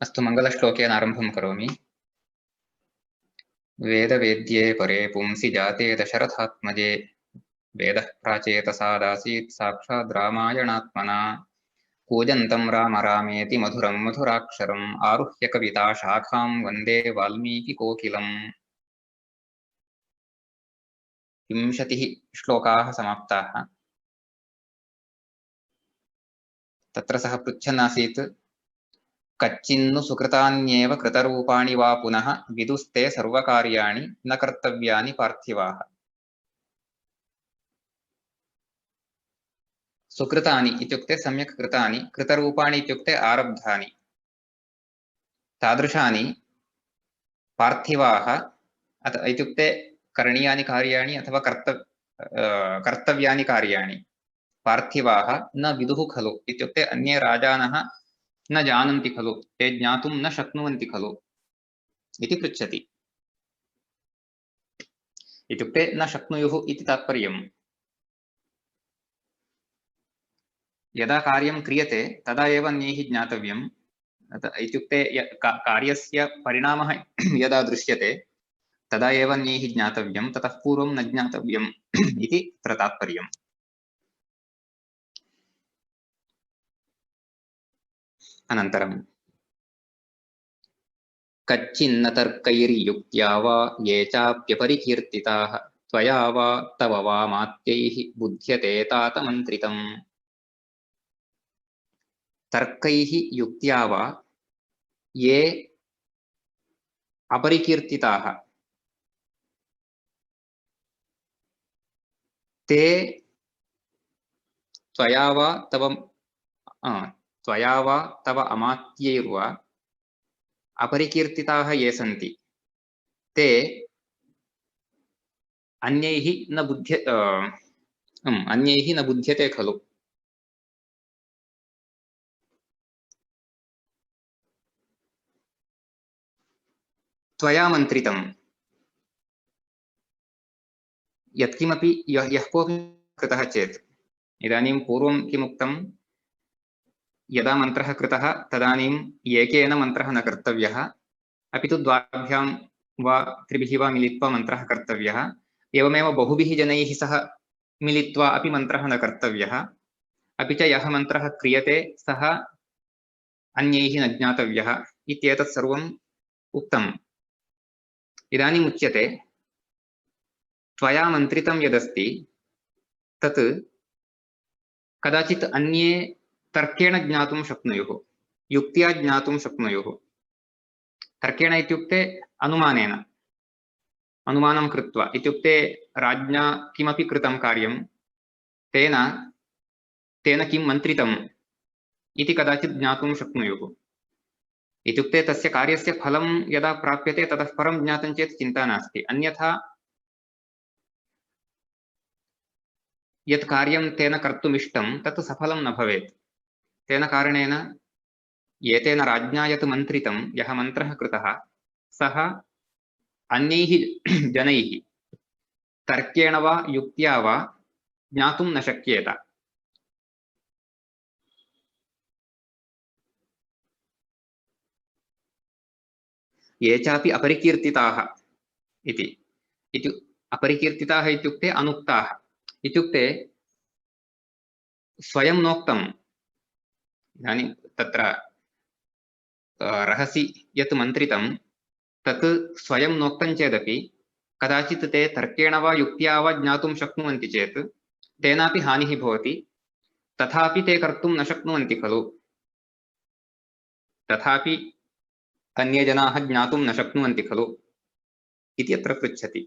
अस्तु मङ्गलश्लोकेन आरम्भं करोमि। वेदवेद्ये परे पुंसि जाते दशरथात्मजे वेदः प्राचेतसादासीत् साक्षाद् रामायणात्मना कूजन्तं राम रामेति मधुरं मधुराक्षरम् आरुह्य कविता शाखां वन्दे वाल्मीकिकोकिलम्। विंशतिः श्लोकाः समाप्ताः। तत्र सः पृच्छन् आसीत् कच्चिन्नु सुकृतान्येव कृतरूपाणि वा पुनः विदुस्ते सर्वकार्याणि न कर्तव्यानि पार्थिवाः। सुकृतानि इत्युक्ते सम्यक् कृतानि, कृतरूपाणि इत्युक्ते आरब्धानि, तादृशानि पार्थिवाः इत्युक्ते करणीयानि कार्याणि अथवा कर्तव्यानि कार्याणि पार्थिवाः न विदुः खलु इत्युक्ते अन्ये राजानः न जानन्ति खलु, ते ज्ञातुं न शक्नुवन्ति खलु इति पृच्छति। इत्युक्ते न शक्नुयुः इति तात्पर्यम्। यदा कार्यं क्रियते तदा एव अन्यैः ज्ञातव्यम्। इत्युक्ते कार्यस्य परिणामः यदा दृश्यते तदा एव अन्यैः ज्ञातव्यं, ततः पूर्वं न ज्ञातव्यम् इति तत्र तात्पर्यम्। अनन्तरं कच्चिन्न तर्कैर्युक्त्या वा ये चाप्यपरिकीर्तिताः त्वया वा तव वा मात्यैः बुध्यते तातमन्त्रितम्। तर्कैः युक्त्या वा ये अपरिकीर्तिताः ते त्वया वा तव अमात्यैर्वा अपरिकीर्तिताः ये सन्ति ते अन्यैः न बुध्यते खलु। त्वया मन्त्रितं यत्किमपि यः कोऽपि कृतः चेत्, इदानीं पूर्वं किमुक्तं, यदा मन्त्रः कृतः तदानीम् एकेन मन्त्रः न कर्तव्यः, अपि तु द्वाभ्यां वा त्रिभिः वा मिलित्वा मन्त्रः कर्तव्यः। एवमेव बहुभिः जनैः सह मिलित्वा अपि मन्त्रः न कर्तव्यः। अपि च यः मन्त्रः क्रियते सः अन्यैः न ज्ञातव्यः इत्येतत् सर्वम् उक्तम्। इदानीम् उच्यते त्वया मन्त्रितं यदस्ति तत् कदाचित् अन्ये तर्केण ज्ञातुं शक्नुयुः, युक्त्या ज्ञातुं शक्नुयुः। तर्केण इत्युक्ते अनुमानेन, अनुमानं कृत्वा, इत्युक्ते राज्ञा किमपि कृतं कार्यं तेन किं मन्त्रितम् इति कदाचित् ज्ञातुं शक्नुयुः। इत्युक्ते तस्य कार्यस्य फलं यदा प्राप्यते ततः परं ज्ञातं चेत् चिन्ता नास्ति। अन्यथा यत् कार्यं तेन कर्तुमिष्टं तत् सफलं न भवेत्। तेन कारणेन एतेन राज्ञा यत् मन्त्रितं, यः मन्त्रः कृतः, सः अन्यैः जनैः तर्केण वा युक्त्या वा ज्ञातुं न शक्येत। ये चापि अपरिकीर्तिताः इति अपरिकीर्तिताः इत्युक्ते अनुक्ताः इत्युक्ते स्वयं नोक्तम्। इदानीं तत्र रहसि यत् मन्त्रितं तत् स्वयं नोक्तं चेदपि कदाचित् ते तर्केण वा युक्त्या वा ज्ञातुं शक्नुवन्ति चेत् तेनापि हानिः भवति। तथापि ते कर्तुं न शक्नुवन्ति खलु, तथापि अन्ये जनाः ज्ञातुं न शक्नुवन्ति खलु इति अत्र पृच्छति।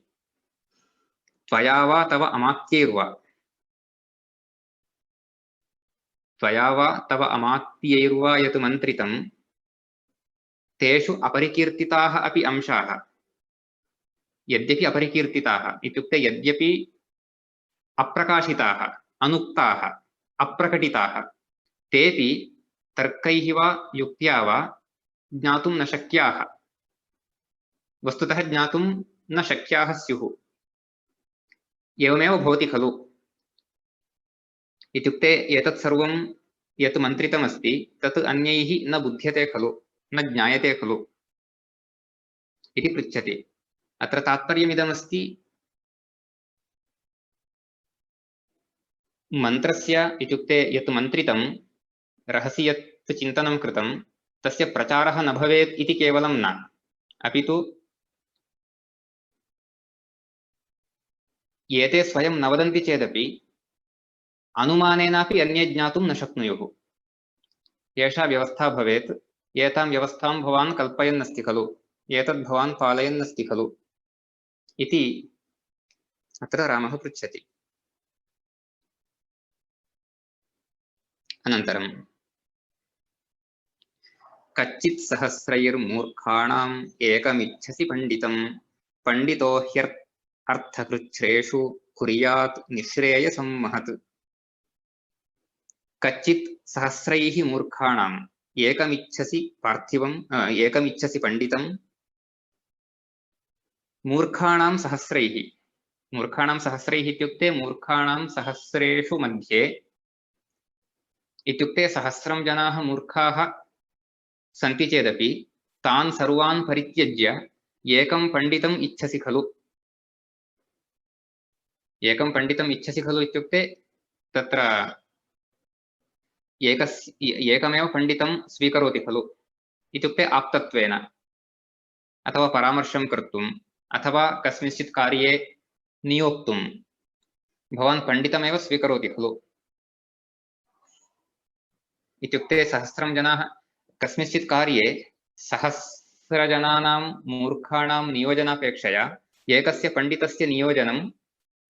त्वया वा तव अमात्यैर्वा, त्वया वा तव अमात्यैर्वा यत् मन्त्रितं तेषु अपरिकीर्तिताः अपि अंशाः, यद्यपि अपरिकीर्तिताः इत्युक्ते यद्यपि अप्रकाशिताः, अनुक्ताः, अप्रकटिताः, तेपि तर्कैः वा युक्त्या वा ज्ञातुं न शक्याः, वस्तुतः ज्ञातुं न शक्याः स्युः। एवमेव भवति खलु इत्युक्ते एतत् सर्वं यत् मन्त्रितमस्ति तत् अन्यैः न बुध्यते खलु। न ज्ञायते खलु इति पृच्छति। अत्र तात्पर्यमिदमस्ति, मन्त्रस्य इत्युक्ते यत् मन्त्रितं रहसि यत् चिन्तनं कृतं तस्य प्रचारः न भवेत् इति केवलं न, अपि तु एते स्वयं न वदन्ति चेदपि अनुमानेनापि अन्ये ज्ञातुं न शक्नुयुः। एषा व्यवस्था भवेत्, एतां व्यवस्थां भवान् कल्पयन्नस्ति खलु, एतद् भवान् पालयन्नस्ति खलु इति अत्र रामः पृच्छति। अनन्तरं कच्चित् सहस्रैर्मूर्खाणाम् एकमिच्छसि पण्डितं पण्डितो ह्यर्थकृच्छ्रेषु कुर्यात् निःश्रेयसं महत्। कच्चित् सहस्रैः मूर्खाणाम् एकमिच्छसि पार्थिवम् एकमिच्छसि पण्डितं मूर्खाणां सहस्रैः। मूर्खाणां सहस्रैः इत्युक्ते मूर्खाणां सहस्रेषु मध्ये इत्युक्ते सहस्रं जनाः मूर्खाः सन्ति चेदपि तान् सर्वान् परित्यज्य एकं पण्डितम् इच्छसि खलु। एकं पण्डितम् इच्छसि खलु इत्युक्ते तत्र एकमेव पण्डितं स्वीकरोति खलु इत्युक्ते आप्तत्वेन अथवा परामर्शं कर्तुम् अथवा कस्मिंश्चित् कार्ये नियोक्तुं भवान् पण्डितमेव स्वीकरोति खलु इत्युक्ते सहस्रं जनाः कस्मिंश्चित् कार्ये सहस्रजनानां मूर्खाणां नियोजनापेक्षया एकस्य पण्डितस्य नियोजनं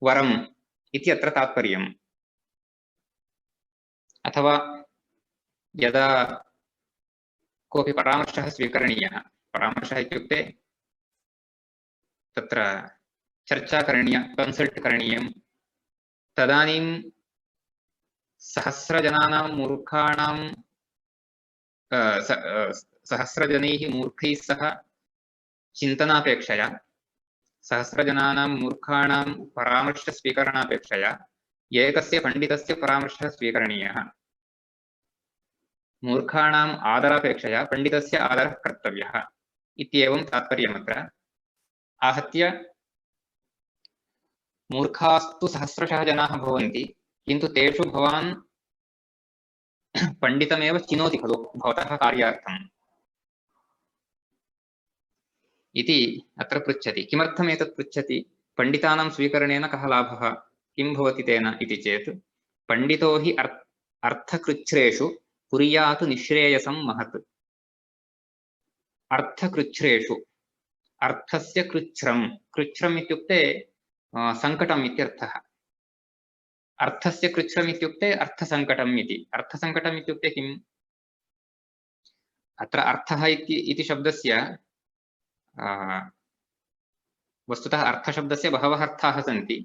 वरम् इति अत्र तात्पर्यम्। अथवा यदा कोऽपि परामर्शः स्वीकरणीयः, परामर्शः इत्युक्ते तत्र चर्चा करणीया, कन्सल्ट् करणीयं, तदानीं सहस्रजनानां मूर्खाणां सहस्रजनैः मूर्खैः सह चिन्तनापेक्षया, सहस्रजनानां मूर्खाणां परामर्शस्वीकरणापेक्षया एकस्य पण्डितस्य परामर्शः स्वीकरणीयः। मूर्खाणाम् आदरापेक्षया पण्डितस्य आदरः कर्तव्यः इत्येवं तात्पर्यमत्र। आहत्य मूर्खास्तु सहस्रशः जनाः भवन्ति, किन्तु तेषु भवान् पण्डितमेव चिनोति खलु भवतः कार्यार्थम् इति अत्र पृच्छति। किमर्थम् एतत् पृच्छति? पण्डितानां स्वीकरणेन कः लाभः, किं भवति तेन इति चेत्, पण्डितो हि अर्थकृच्छ्रेषु कुर्यात् निःश्रेयसं महत्। अर्थकृच्छ्रेषु, अर्थस्य कृच्छ्रम्, कृच्छ्रम् इत्युक्ते सङ्कटम् इत्यर्थः। अर्थस्य कृच्छ्रम् इत्युक्ते अर्थसङ्कटम् इति। अर्थसङ्कटम् इत्युक्ते किम्? अत्र अर्थः इति शब्दस्य वस्तुतः अर्थशब्दस्य बहवः अर्थाः सन्ति।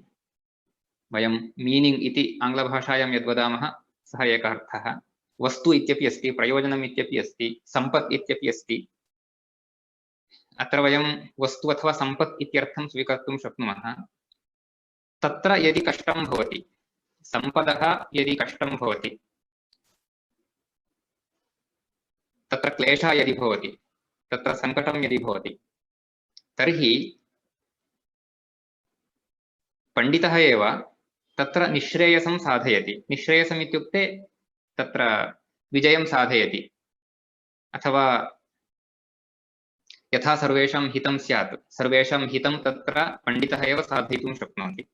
वयं मीनिङ्ग् इति आङ्ग्लभाषायां यद्वदामः सः एकः अर्थः, वस्तु इत्यपि अस्ति, प्रयोजनम् इत्यपि अस्ति, सम्पत् इत्यपि अस्ति। अत्र वयं वस्तु अथवा सम्पत् इत्यर्थं स्वीकर्तुं शक्नुमः। तत्र यदि कष्टं भवति, सम्पदः यदि कष्टं भवति, तत्र क्लेशः यदि भवति, तत्र सङ्कटं यदि भवति, तर्हि पण्डितः एव तत्र निःश्रेयसं साधयति। निःश्रेयसम् इत्युक्ते तत्र विजयं साधयति, अथवा यथा सर्वेषां हितं स्यात्, सर्वेषां हितं तत्र पण्डितः एव साधयितुं शक्नोति।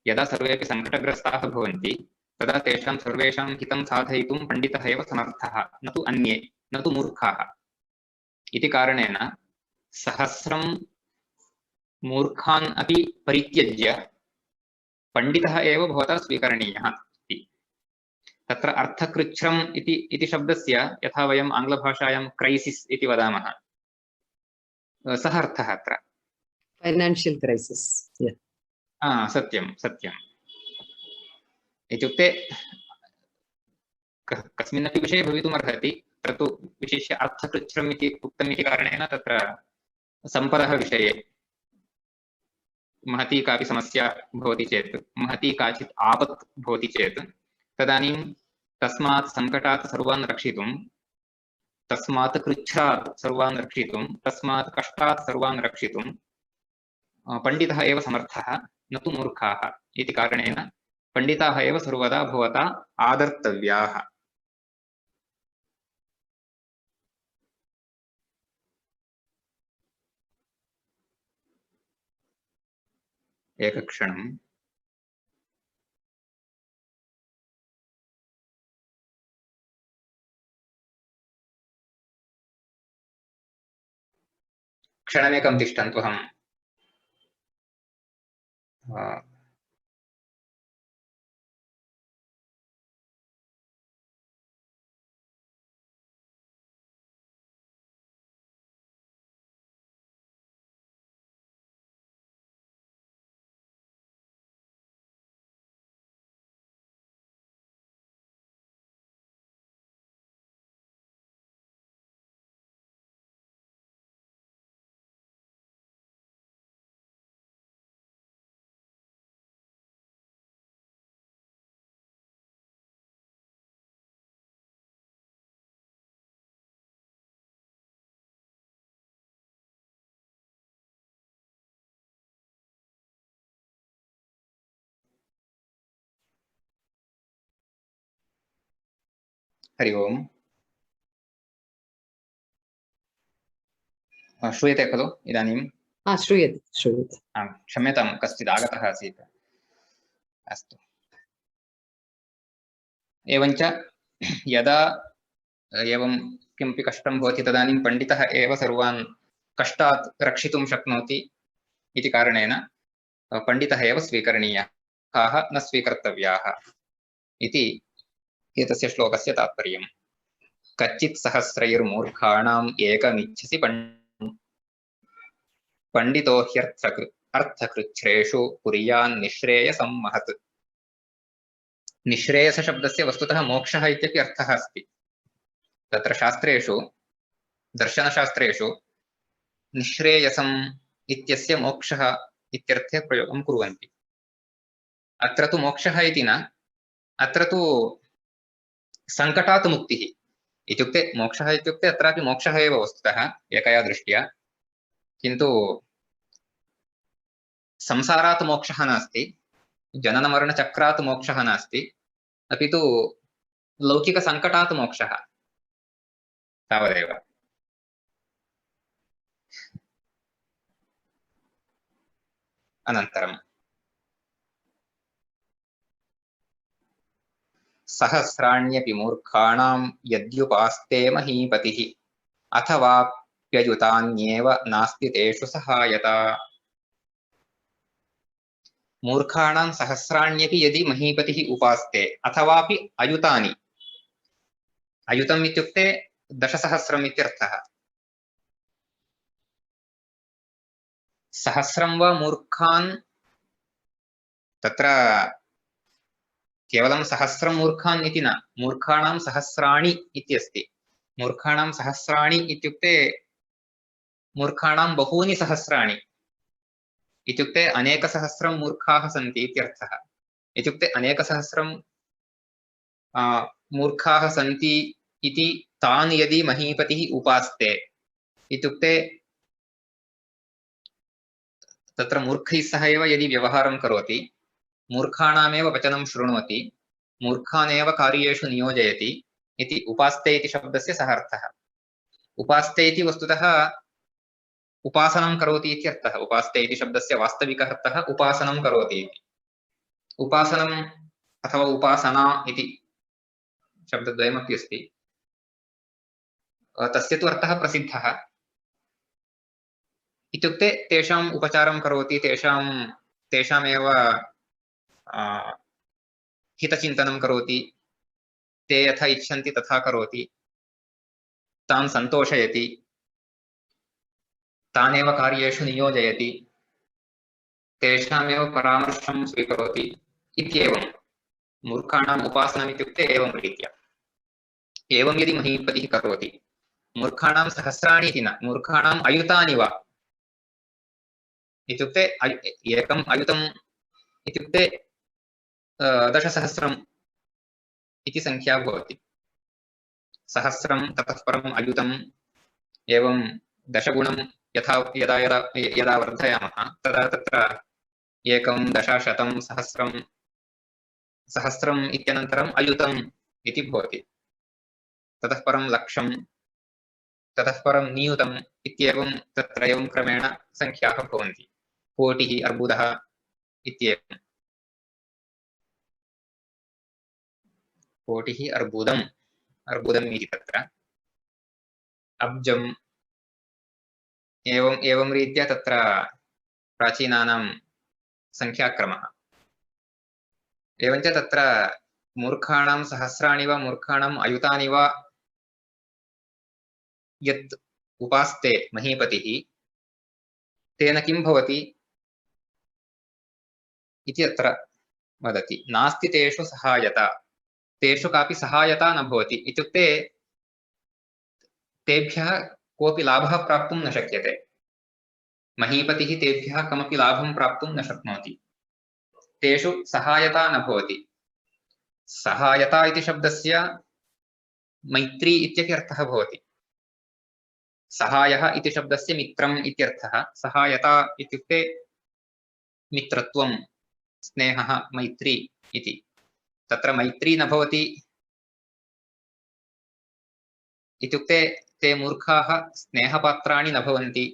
यदा सर्वेपि सङ्कटग्रस्ताः भवन्ति तदा तेषां सर्वेषां हितं साधयितुं पण्डितः एव समर्थः, न तु अन्ये, न तु मूर्खाः। इति कारणेन सहस्रं मूर्खान् अपि परित्यज्य पण्डितः एव भवता स्वीकरणीयः इति। तत्र अर्थकृच्छ्रम् इति शब्दस्य यथा वयम् आङ्ग्लभाषायां क्రైసిस् इति वदामः, सः अर्थः अत्र फाइनान्शियल् क्రైసిस्। सत्यं सत्यम् इत्युक्ते कस्मिन्नपि विषये भवितुमर्हति, तत्र तु विशिष्य अर्थकृच्छ्रम् इति उक्तम् इति कारणेन तत्र सम्पदः विषये महती कापि समस्या भवति चेत्, महती काचित् आपत् भवति चेत्, तदानीं तस्मात् सङ्कटात् सर्वान् रक्षितुं तस्मात् कृच्छ्रात् सर्वान् रक्षितुं तस्मात् कष्टात् सर्वान् रक्षितुं पण्डितः एव समर्थः न तु मूर्खाः इति कारणेन पण्डिताः एव सर्वदा भवता आदर्तव्याः। एकक्षणम्। क्षणमेकं तिष्ठन्तु, अहं हरि ओम्। श्रूयते खलु इदानीं? श्रूयते श्रूयते। क्षम्यतां, कश्चित् आगतः आसीत्। अस्तु। एवञ्च यदा एवं किमपि कष्टं भवति तदानीं पण्डितः एव सर्वान् कष्टात् रक्षितुं शक्नोति इति कारणेन पण्डितः एव स्वीकरणीयः, काः न स्वीकर्तव्याः इति एतस्य श्लोकस्य तात्पर्यम्। कच्चित् सहस्रैर्मूर्खाणाम् एकमिच्छसि पण्डितो ह्यर्थकृच्छ्रेषु कुर्यान्निःश्रेयसं महत्। निःश्रेयसशब्दस्य वस्तुतः मोक्षः इत्यपि अर्थः अस्ति। तत्र शास्त्रेषु, दर्शनशास्त्रेषु निःश्रेयसम् इत्यस्य मोक्षः इत्यर्थे प्रयोगं कुर्वन्ति। अत्र तु मोक्षः इति न, अत्र तु सङ्कटात् मुक्तिः इत्युक्ते मोक्षः इत्युक्ते अत्रापि मोक्षः एव वस्तुतः एकया दृष्ट्या, किन्तु संसारात् मोक्षः नास्ति, जननमरणचक्रात् मोक्षः नास्ति, अपि तु लौकिकसङ्कटात् मोक्षः, तावदेव। अनन्तरं सहस्राण्यपि मूर्खाणां यद्युपास्ते महीपतिः अथवाप्ययुतान्येव नास्ति तेषु सहायता। मूर्खाणां सहस्राण्यपि यदि महीपतिः उपास्ते अथवापि अयुतानि, अयुतम् इत्युक्ते दशसहस्रम् इत्यर्थः। सहस्रं वा मूर्खान्, तत्र केवलं सहस्रं मूर्खान् इति न, मूर्खाणां सहस्राणि इति अस्ति। मूर्खाणां सहस्राणि इत्युक्ते मूर्खाणां बहूनि सहस्राणि इत्युक्ते अनेकसहस्रं मूर्खाः सन्ति इत्यर्थः। इत्युक्ते अनेकसहस्रं मूर्खाः सन्ति इति तान् यदि महीपतिः उपास्ते इत्युक्ते तत्र मूर्खैः सह एव यदि व्यवहारं करोति, मूर्खाणामेव वचनं शृणोति, मूर्खानेव कार्येषु नियोजयति इति उपास्ते इति शब्दस्य सः अर्थः। उपास्ते इति वस्तुतः उपासनं करोति इति अर्थः। उपास्ते इति शब्दस्य वास्तविकः अर्थः उपासनं करोति इति। उपासनम् अथवा उपासना इति शब्दद्वयमपि अस्ति। तस्य तु अर्थः प्रसिद्धः। इत्युक्ते तेषाम् उपचारं करोति, तेषामेव हितचिन्तनं करोति, ते यथा इच्छन्ति तथा करोति, तान् सन्तोषयति, तानेव कार्येषु नियोजयति, तेषामेव परामर्शं स्वीकरोति इत्येवं मूर्खाणाम् उपासनम् इत्युक्ते एवं रीत्या। एवं यदि महीपतिः करोति, मूर्खाणां सहस्राणि इति न, मूर्खाणाम् अयुतानि वा इत्युक्ते एकम् अयुतम् इत्युक्ते दशसहस्रम् इति संख्या भवति। सहस्रं ततः परम् अयुतम् एवं दशगुणं यथा यदा यदा यदा वर्धयामः तदा तत्र एकं दश शतं सहस्रं सहस्रम् इत्यनन्तरम् अयुतम् इति भवति। ततः परं लक्षं ततः परं नियुतम् इत्येवं तत्र एवं क्रमेण संख्याः भवन्ति। कोटिः अर्बुदः इत्येवं कोटिः अर्बुदम् अर्बुदम् इति तत्र अब्जम् एवं रीत्या तत्र प्राचीनानां संख्याक्रमः। एवञ्च तत्र मूर्खाणां सहस्राणि वा मूर्खाणाम् अयुतानि वा यत् उपास्ते महीपतिः तेन किं भवति इति अत्र वदति। नास्ति तेषु सहायता, तेषु कापि सहायता न भवति इत्युक्ते तेभ्यः कोऽपि लाभः प्राप्तुं न शक्यते। महीपतिः तेभ्यः कमपि लाभं प्राप्तुं न शक्नोति, तेषु सहायता न भवति। सहायता इति शब्दस्य मैत्री इत्यपि अर्थः भवति। सहायः इति शब्दस्य मित्रम् इत्यर्थः। सहायता इत्युक्ते मित्रत्वं, स्नेहः, मैत्री इति। तत्र मैत्री न भवति इत्युक्ते ते मूर्खाः स्नेहपात्राणि न भवन्ति,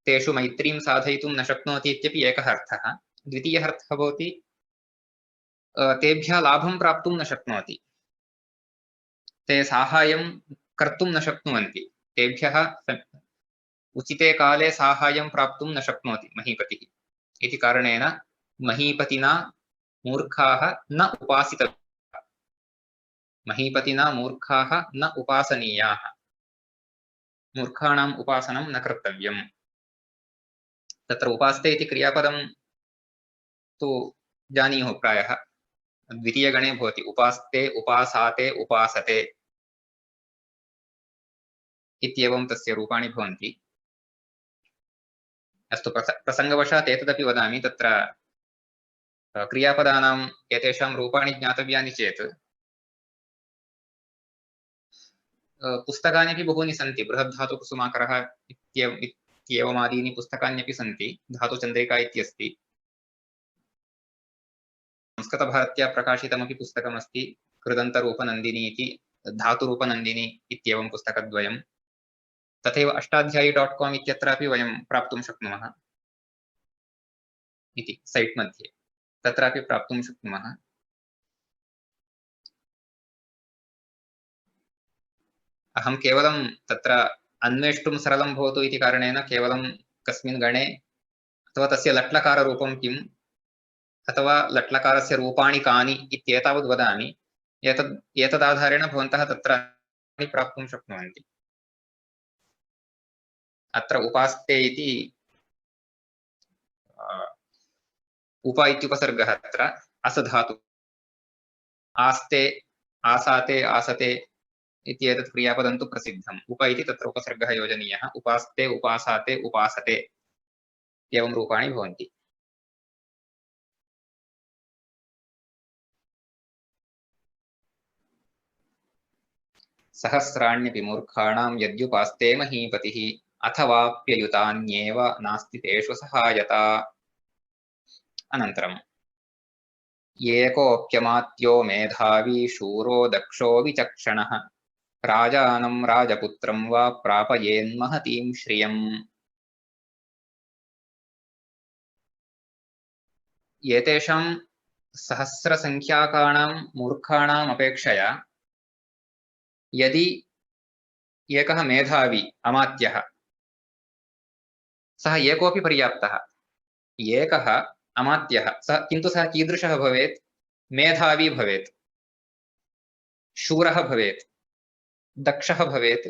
तेषु मैत्रीं साधयितुं न शक्नोति इत्यपि एकः अर्थः। द्वितीयः अर्थः भवति तेभ्यः लाभं प्राप्तुं न शक्नोति, ते साहाय्यं कर्तुं न शक्नुवन्ति, तेभ्यः उचिते काले साहाय्यं प्राप्तुं न शक्नोति महीपतिः। इति कारणेन महीपतिना मूर्खाः न उपासितव्याः, महीपतिना मूर्खाः न उपासनीयाः, मूर्खाणाम् उपासनं न कर्तव्यम्। तत्र उपास्ते इति क्रियापदं तु जानीयुः प्रायः, द्वितीयगणे भवति। उपास्ते, उपासाते, उपासते इत्येवं तस्य रूपाणि भवन्ति। अस्तु, प्रसङ्गवशात् एतदपि वदामि। तत्र क्रियापदानाम् एतेषां रूपाणि ज्ञातव्यानि चेत् पुस्तकान्यपि बहूनि सन्ति। बृहद्धातुकुसुमाकरः इत्येवमादीनि पुस्तकान्यपि सन्ति। धातुचन्द्रिका इत्यस्ति। संस्कृतभारत्या प्रकाशितमपि पुस्तकमस्ति, कृदन्तरूपनन्दिनी इति, धातुरूपनन्दिनी इत्येवं पुस्तकद्वयं। तथैव अष्टाध्यायी.com इत्यत्रापि वयं प्राप्तुं शक्नुमः इति सैट् मध्ये, तत्रापि प्राप्तुं शक्नुमः। अहं केवलं तत्र अन्वेष्टुं सरलं भवतु इति कारणेन केवलं कस्मिन् गणे अथवा तस्य लट्लकाररूपं किम् अथवा लट्लकारस्य रूपाणि कानि इत्येतावद् वदामि। एतदाधारेण भवन्तः तत्र प्राप्तुं शक्नुवन्ति। अत्र उपास्ते इति उप इत्युपसर्गः अत्र असधातु। आस्ते, आसाते, आसते इत्येतत् क्रियापदं तु प्रसिद्धम्। उप इति तत्र उपसर्गः योजनीयः। उपास्ते, उपासाते, उपासते एवं रूपाणि भवन्ति। सहस्राण्यपि मूर्खाणां यद्युपास्ते महीपतिः अथवाप्ययुतान्येव नास्ति तेषु सहायता। अनन्तरम् एकोऽप्यमात्यो मेधावी शूरो दक्षो विचक्षणः राजानं राजपुत्रं वा प्रापयेन्महतीं श्रियम्। एतेषां सहस्रसङ्ख्याकाणां मूर्खाणाम् अपेक्षया यदि एकः मेधावी अमात्यः, सः एकोऽपि पर्याप्तः। एकः अमात्यः किन्तु सः कीदृशः भवेत्? मेधावी भवेत्, शूरः भवेत्, दक्षः भवेत्,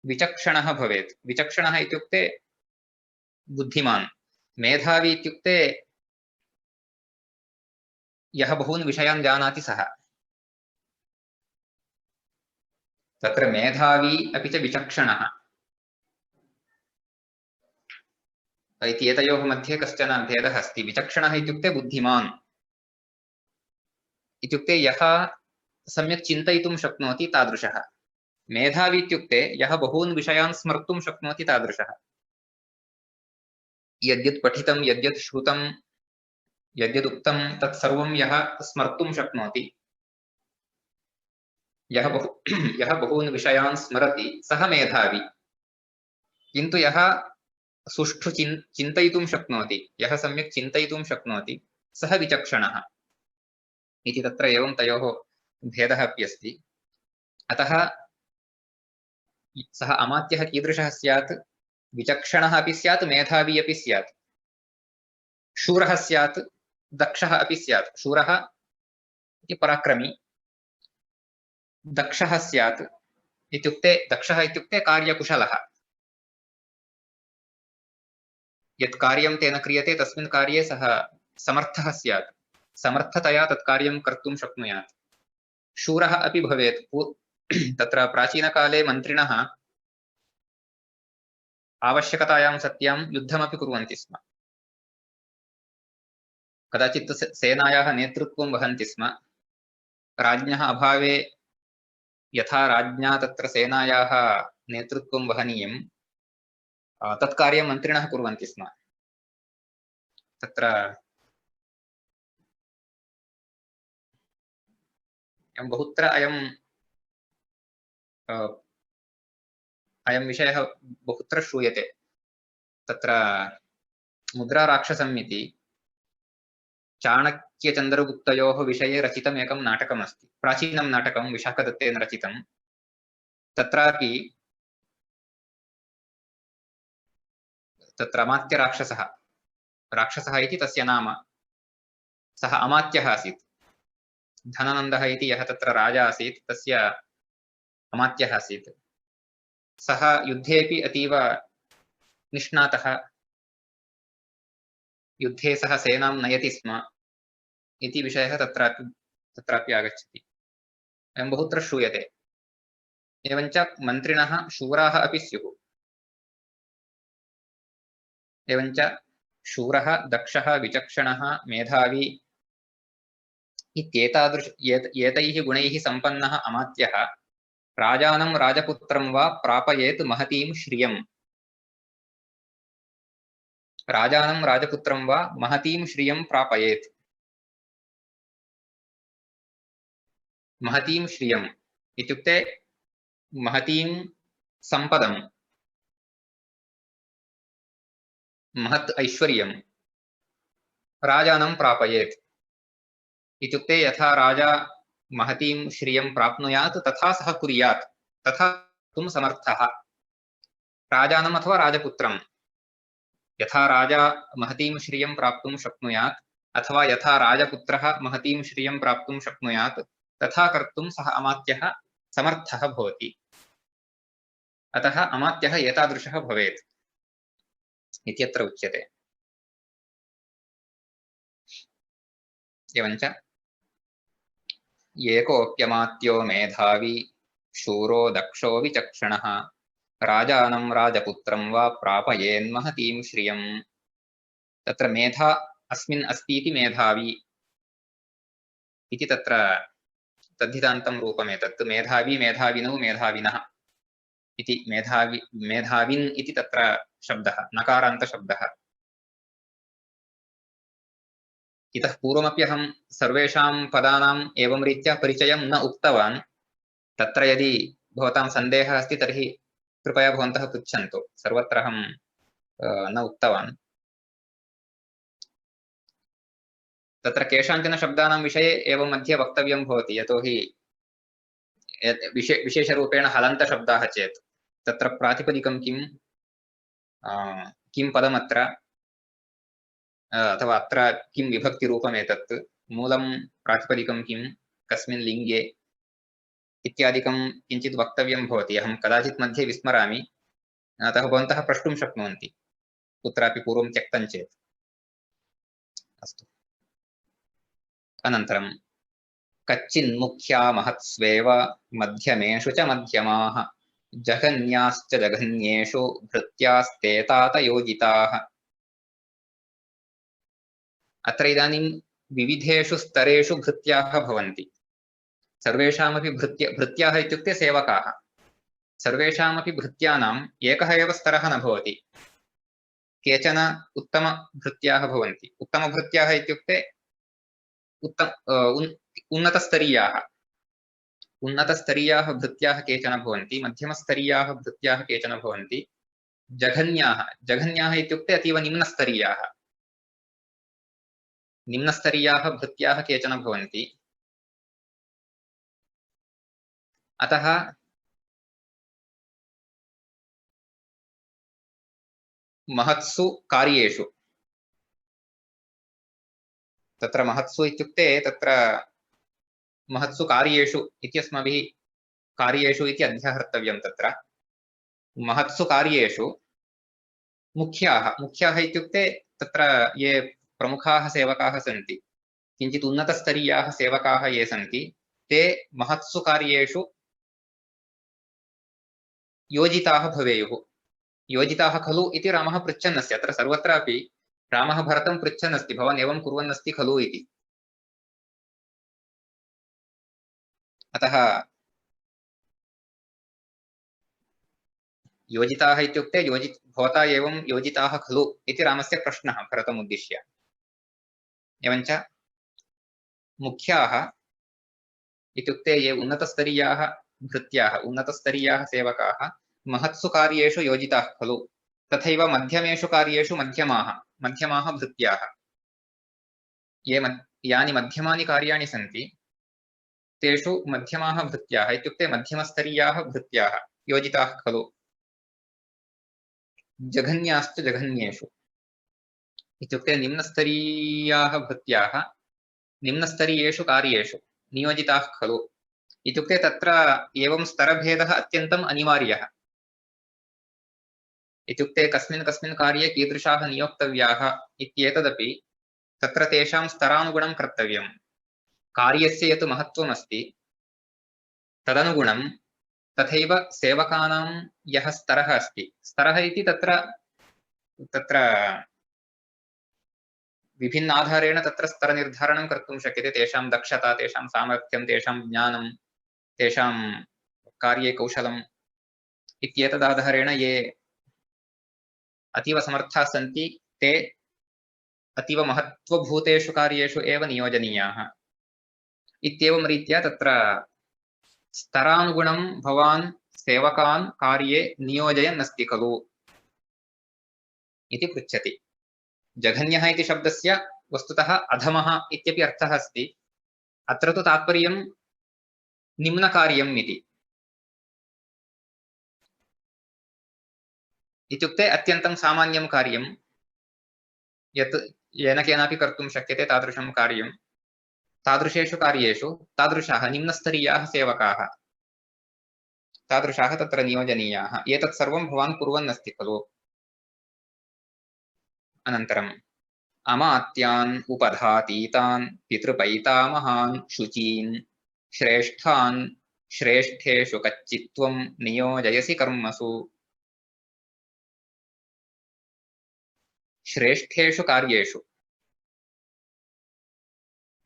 विचक्षणः भवेत्। विचक्षणः इत्युक्ते बुद्धिमान्, मेधावी इत्युक्ते यः बहून् विषयान् जानाति सः। तत्र मेधावी अपि च विचक्षणः इति एतयोः मध्ये कश्चन भेदः अस्ति। विचक्षणः इत्युक्ते बुद्धिमान् इत्युक्ते यः सम्यक् चिन्तयितुं शक्नोति तादृशः। मेधावी इत्युक्ते यः बहून् विषयान् स्मर्तुं शक्नोति तादृशः। यद्यत् पठितं यद्यत् श्रुतं यद्यदुक्तं तत्सर्वं यः स्मर्तुं शक्नोति, यः बहून् विषयान् स्मरति सः मेधावी। किन्तु यः सुष्ठु चिन्तयितुं शक्नोति, यः सम्यक् चिन्तयितुं शक्नोति सः विचक्षणः इति तत्र एवं तयोः भेदः अपि अस्ति। अतः सः अमात्यः कीदृशः स्यात्? विचक्षणः अपि स्यात्, मेधावी अपि स्यात्, शूरः स्यात्, दक्षः अपि स्यात्। शूरः इति पराक्रमी, दक्षः स्यात् इत्युक्ते दक्षः इत्युक्ते कार्यकुशलः। यत् कार्यं तेन क्रियते तस्मिन् कार्ये सः समर्थः स्यात्, समर्थतया तत् कार्यं कर्तुं शक्नुयात्। शूरः अपि भवेत्। तत्र प्राचीनकाले मन्त्रिणः आवश्यकतायां सत्यां युद्धमपि कुर्वन्ति स्म। कदाचित् सेनायाः नेतृत्वं वहन्ति स्म। राज्ञः अभावे यथा राज्ञा तत्र सेनायाः नेतृत्वं वहनीयं तत् कार्यं मन्त्रिणः कुर्वन्ति स्म। तत्र बहुत्र अयं विषयः बहुत्र श्रूयते। तत्र मुद्राराक्षसम् इति चाणक्यचन्द्रगुप्तयोः विषये रचितम् एकं नाटकमस्ति, प्राचीनं नाटकं, विशाखदत्तेन रचितं। तत्रापि तत्र अमात्यराक्षसः, राक्षसः इति तस्य नाम, सः अमात्यः आसीत्। धननन्दः इति यः तत्र राजा आसीत् तस्य अमात्यः आसीत्। सः युद्धेपि अतीव निष्णातः, युद्धे सः सेनां नयति स्म इति विषयः तत्रापि आगच्छति, अयं बहुत्र श्रूयते। एवञ्च मन्त्रिणः शूराः अपि स्युः। एवञ्च शूरः, दक्षः, विचक्षणः, मेधावी एतैः गुणैः सम्पन्नः अमात्यः राजानं राजपुत्रं वा प्रापयेत् महतीं श्रियम्। राजानं राजपुत्रं वा महतीं श्रियं प्रापयेत्। महतीं श्रियम् इत्युक्ते महतीं सम्पदं, महत् ऐश्वर्यं राजानं प्रापयेत् इत्युक्ते यथा राजा महतीं श्रियं प्राप्नुयात् तथा सः कुर्यात्, तथा कर्तुं समर्थः। राजानम् अथवा राजपुत्रं, यथा राजा महतीं श्रियं प्राप्तुं शक्नुयात् अथवा यथा राजपुत्रः महतीं श्रियं प्राप्तुं शक्नुयात् तथा कर्तुं सः अमात्यः समर्थः भवति। अतः अमात्यः एतादृशः भवेत् इत्यत्र उच्यते। एवञ्च एकोऽप्यमात्यो मेधावी शूरो दक्षो विचक्षणः राजानं राजपुत्रं वा प्रापयेन्महतीं श्रियम्। तत्र मेधा अस्मिन् अस्ति इति मेधावी इति तत्र तद्धितान्तं रूपमेतत्। मेधावी, मेधाविनौ, मेधाविनः इति मेधाविन् इति तत्र शब्दः, नकारान्तशब्दः। इतः पूर्वमपि अहं सर्वेषां पदानाम् एवं रीत्या परिचयं न उक्तवान्। तत्र यदि भवतां सन्देहः अस्ति तर्हि कृपया भवन्तः पृच्छन्तु। सर्वत्र अहं न उक्तवान्। तत्र केषाञ्चन शब्दानां विषये एवं मध्ये वक्तव्यं भवति, यतोहि विशेषरूपेण हलन्तशब्दाः चेत् तत्र प्रातिपदिकं किं पदमत्र, अथवा अत्र किं विभक्तिरूपम् एतत्, मूलं प्रातिपदिकं किं, कस्मिन् लिङ्गे इत्यादिकं किञ्चित् वक्तव्यं भवति। अहं कदाचित् मध्ये विस्मरामि, अतः भवन्तः प्रष्टुं शक्नुवन्ति कुत्रापि पूर्वं त्यक्तं चेत्। अस्तु, अनन्तरं कच्चिन्मुख्या महत्स्वेव मध्यमेषु च मध्यमाः जघन्याश्च जघन्येषु भृत्यास्तेतातयोजिताः। अत्र इदानीं विविधेषु स्तरेषु भृत्याः भवन्ति। सर्वेषामपि भृत्याः इत्युक्ते सेवकाः, सर्वेषामपि भृत्यानाम् एकः एव स्तरः न भवति। केचन उत्तमभृत्याः भवन्ति। उत्तमभृत्याः इत्युक्ते उन्नतस्तरीयाः भृत्याः केचन भवन्ति, मध्यमस्तरीयाः भृत्याः केचन भवन्ति, जघन्याः इत्युक्ते अतीव निम्नस्तरीयाः भृत्याः केचन भवन्ति। अतः महत्सु कार्येषु, तत्र महत्सु इत्युक्ते तत्र महत्सु कार्येषु इत्यस्माभिः कार्येषु इति अध्याहर्तव्यं। तत्र महत्सु कार्येषु मुख्याः इत्युक्ते तत्र ये प्रमुखाः सेवकाः सन्ति, किञ्चित् उन्नतस्तरीयाः सेवकाः ये सन्ति, ते महत्सु कार्येषु योजिताः भवेयुः। योजिताः खलु इति रामः पृच्छन् अस्ति। अत्र सर्वत्रापि रामः भरतं पृच्छन् अस्ति, भवान् एवं कुर्वन् अस्ति खलु इति। अतः योजिताः इत्युक्ते भवता एवं योजिताः खलु इति रामस्य प्रश्नः भरतम् उद्दिश्य। एवञ्च मुख्याः इत्युक्ते ये उन्नतस्तरीयाः भृत्याः, उन्नतस्तरीयाः सेवकाः महत्सु कार्येषु योजिताः खलु, तथैव मध्यमेषु कार्येषु मध्यमाः भृत्याः, यानि मध्यमानि कार्याणि सन्ति तेषु मध्यमाः भृत्याः इत्युक्ते मध्यमस्तरीयाः भृत्याः योजिताः खलु। जघन्याश्च जघन्येषु इत्युक्ते निम्नस्तरीयाः भृत्याः निम्नस्तरीयेषु कार्येषु नियोजिताः खलु इत्युक्ते तत्र एवं स्तरभेदः अत्यन्तम् अनिवार्यः। इत्युक्ते कस्मिन् कार्ये कीदृशाः नियोक्तव्याः इत्येतदपि तत्र तेषां स्तरानुगुणं कर्तव्यं। कार्यस्य यत् महत्त्वमस्ति तदनुगुणं तथैव सेवकानां यः स्तरः अस्ति, स्तरः इति तत्र विभिन्न आधारेण तत्र स्तरनिर्धारणं कर्तुं शक्यते। तेषां दक्षता, तेषां सामर्थ्यं, तेषां ज्ञानं, तेषां कार्ये कौशलम् इत्येतदाधारेण ये अतीव समर्थाः सन्ति ते अतीव महत्त्वभूतेषु कार्येषु एव नियोजनीयाः। इत्येवं रीत्या तत्र स्तरानुगुणं भवान् सेवकान् कार्ये नियोजयन् अस्ति खलु इति पृच्छति। जघन्यः इति शब्दस्य वस्तुतः अधमः इत्यपि अर्थः अस्ति। अत्र तु तात्पर्यं निम्नकार्यम् इति। इत्युक्ते अत्यन्तं सामान्यं कार्यं यत् येन केनापि कर्तुं शक्यते तादृशं कार्यं। तादृशेषु कार्येषु तादृशाः निम्नस्तरीयाः सेवकाः तादृशाः तत्र नियोजनीयाः। एतत् सर्वं भवान् कुर्वन् अस्ति खलु। अनन्तरम् अमात्यान् उपधातीतान् पितृपैतामहान् शुचीन् श्रेष्ठान् श्रेष्ठेषु कच्चित्त्वं नियोजयसि कर्मसु। श्रेष्ठेषु कार्येषु